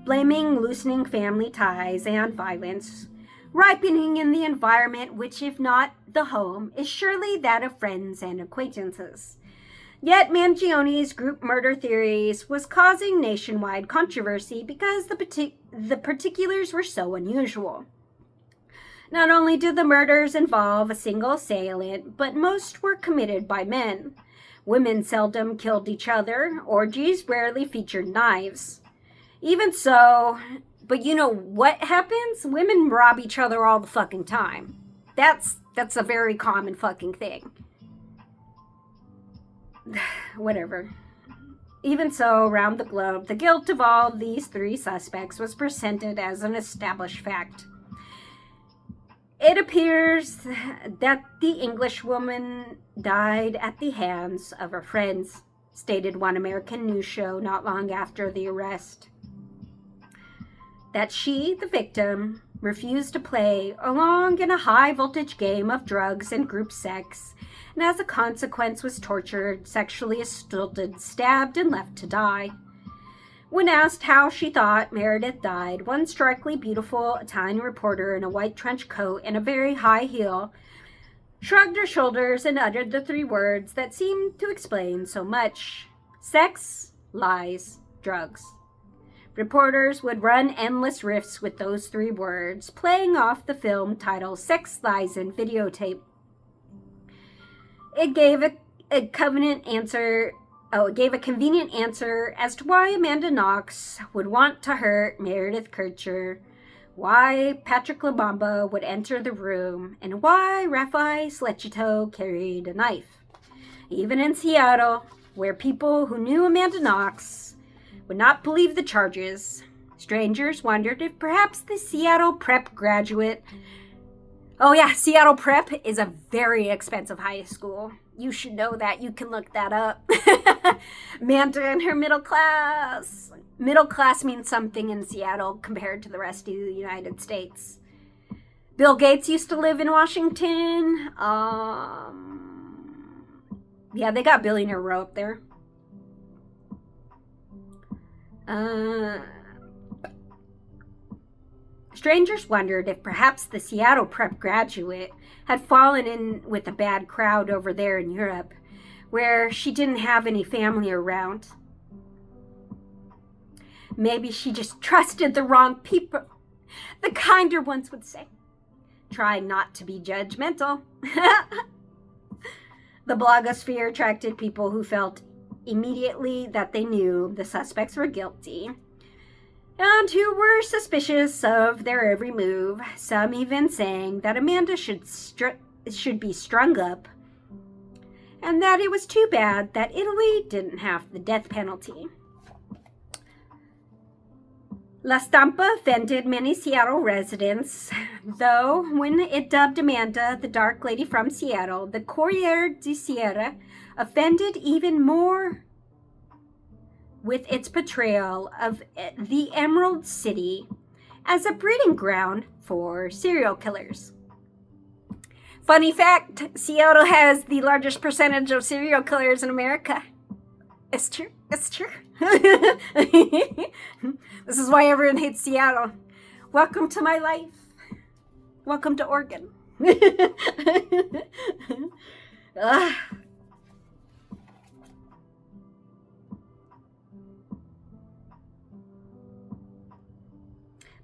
Blaming loosening family ties and violence, ripening in the environment which, if not the home, is surely that of friends and acquaintances. Yet Mangione's group murder theories was causing nationwide controversy because the particulars were so unusual. Not only did the murders involve a single assailant, but most were committed by men. Women seldom killed each other. Orgies rarely featured knives. Even so, but you know what happens? Women rob each other all the fucking time. That's a very common fucking thing. Whatever. Even so, around the globe, the guilt of all these three suspects was presented as an established fact. It appears that the Englishwoman died at the hands of her friends, stated one American news show not long after the arrest. That she, the victim, refused to play along in a high-voltage game of drugs and group sex, and as a consequence was tortured, sexually assaulted, stabbed, and left to die. When asked how she thought Meredith died, one strikingly beautiful Italian reporter in a white trench coat and a very high heel shrugged her shoulders and uttered the three words that seemed to explain so much: sex, lies, drugs. Reporters would run endless riffs with those three words, playing off the film title Sex, Lies, and Videotape. It gave a convenient answer as to why Amanda Knox would want to hurt Meredith Kercher, why Patrick Labamba would enter the room, and why Raffaele Slecchito carried a knife. Even in Seattle, where people who knew Amanda Knox would not believe the charges, strangers wondered if perhaps the Seattle Prep graduate... Oh yeah, Seattle Prep is a very expensive high school. You should know that. You can look that up. Amanda and her middle class. Middle class means something in Seattle compared to the rest of the United States. Bill Gates used to live in Washington. Yeah, they got Billionaire Row up there. Strangers wondered if perhaps the Seattle Prep graduate had fallen in with a bad crowd over there in Europe, where she didn't have any family around. Maybe she just trusted the wrong people, the kinder ones would say. Try not to be judgmental. The blogosphere attracted people who felt immediately that they knew the suspects were guilty, and who were suspicious of their every move, some even saying that Amanda should be strung up, and that it was too bad that Italy didn't have the death penalty. La Stampa offended many Seattle residents, though when it dubbed Amanda the Dark Lady from Seattle, the Corriere di Sera offended even more with its portrayal of the Emerald City as a breeding ground for serial killers. Funny fact, Seattle has the largest percentage of serial killers in America. It's true. It's true. This is why everyone hates Seattle. Welcome to my life. Welcome to Oregon.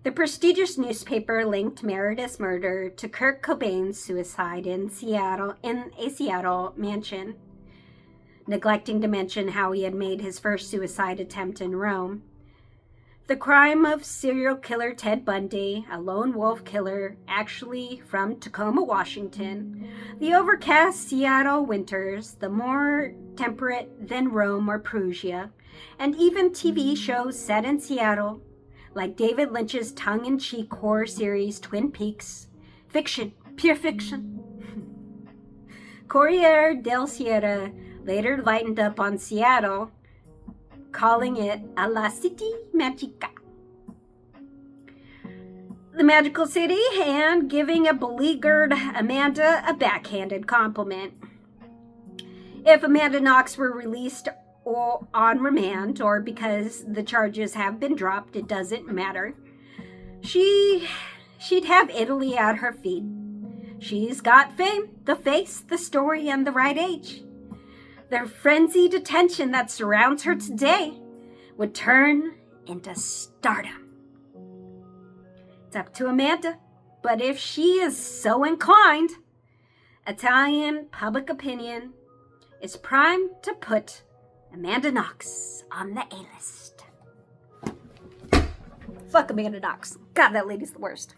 The prestigious newspaper linked Meredith's murder to Kurt Cobain's suicide in a Seattle mansion. neglecting to mention how he had made his first suicide attempt in Rome. The crime of serial killer Ted Bundy, a lone wolf killer actually from Tacoma, Washington, the overcast Seattle winters, the more temperate than Rome or Perugia, and even TV shows set in Seattle, like David Lynch's tongue-in-cheek horror series Twin Peaks. Fiction, pure fiction. Corriere del Sierra later lightened up on Seattle, calling it a La City Magica, the magical city, and giving a beleaguered Amanda a backhanded compliment. If Amanda Knox were released or on remand, or because the charges have been dropped, it doesn't matter. She'd have Italy at her feet. She's got fame, the face, the story, and the right age. The frenzied attention that surrounds her today would turn into stardom. It's up to Amanda, but if she is so inclined, Italian public opinion is primed to put Amanda Knox on the A-list. Fuck Amanda Knox. God, that lady's the worst.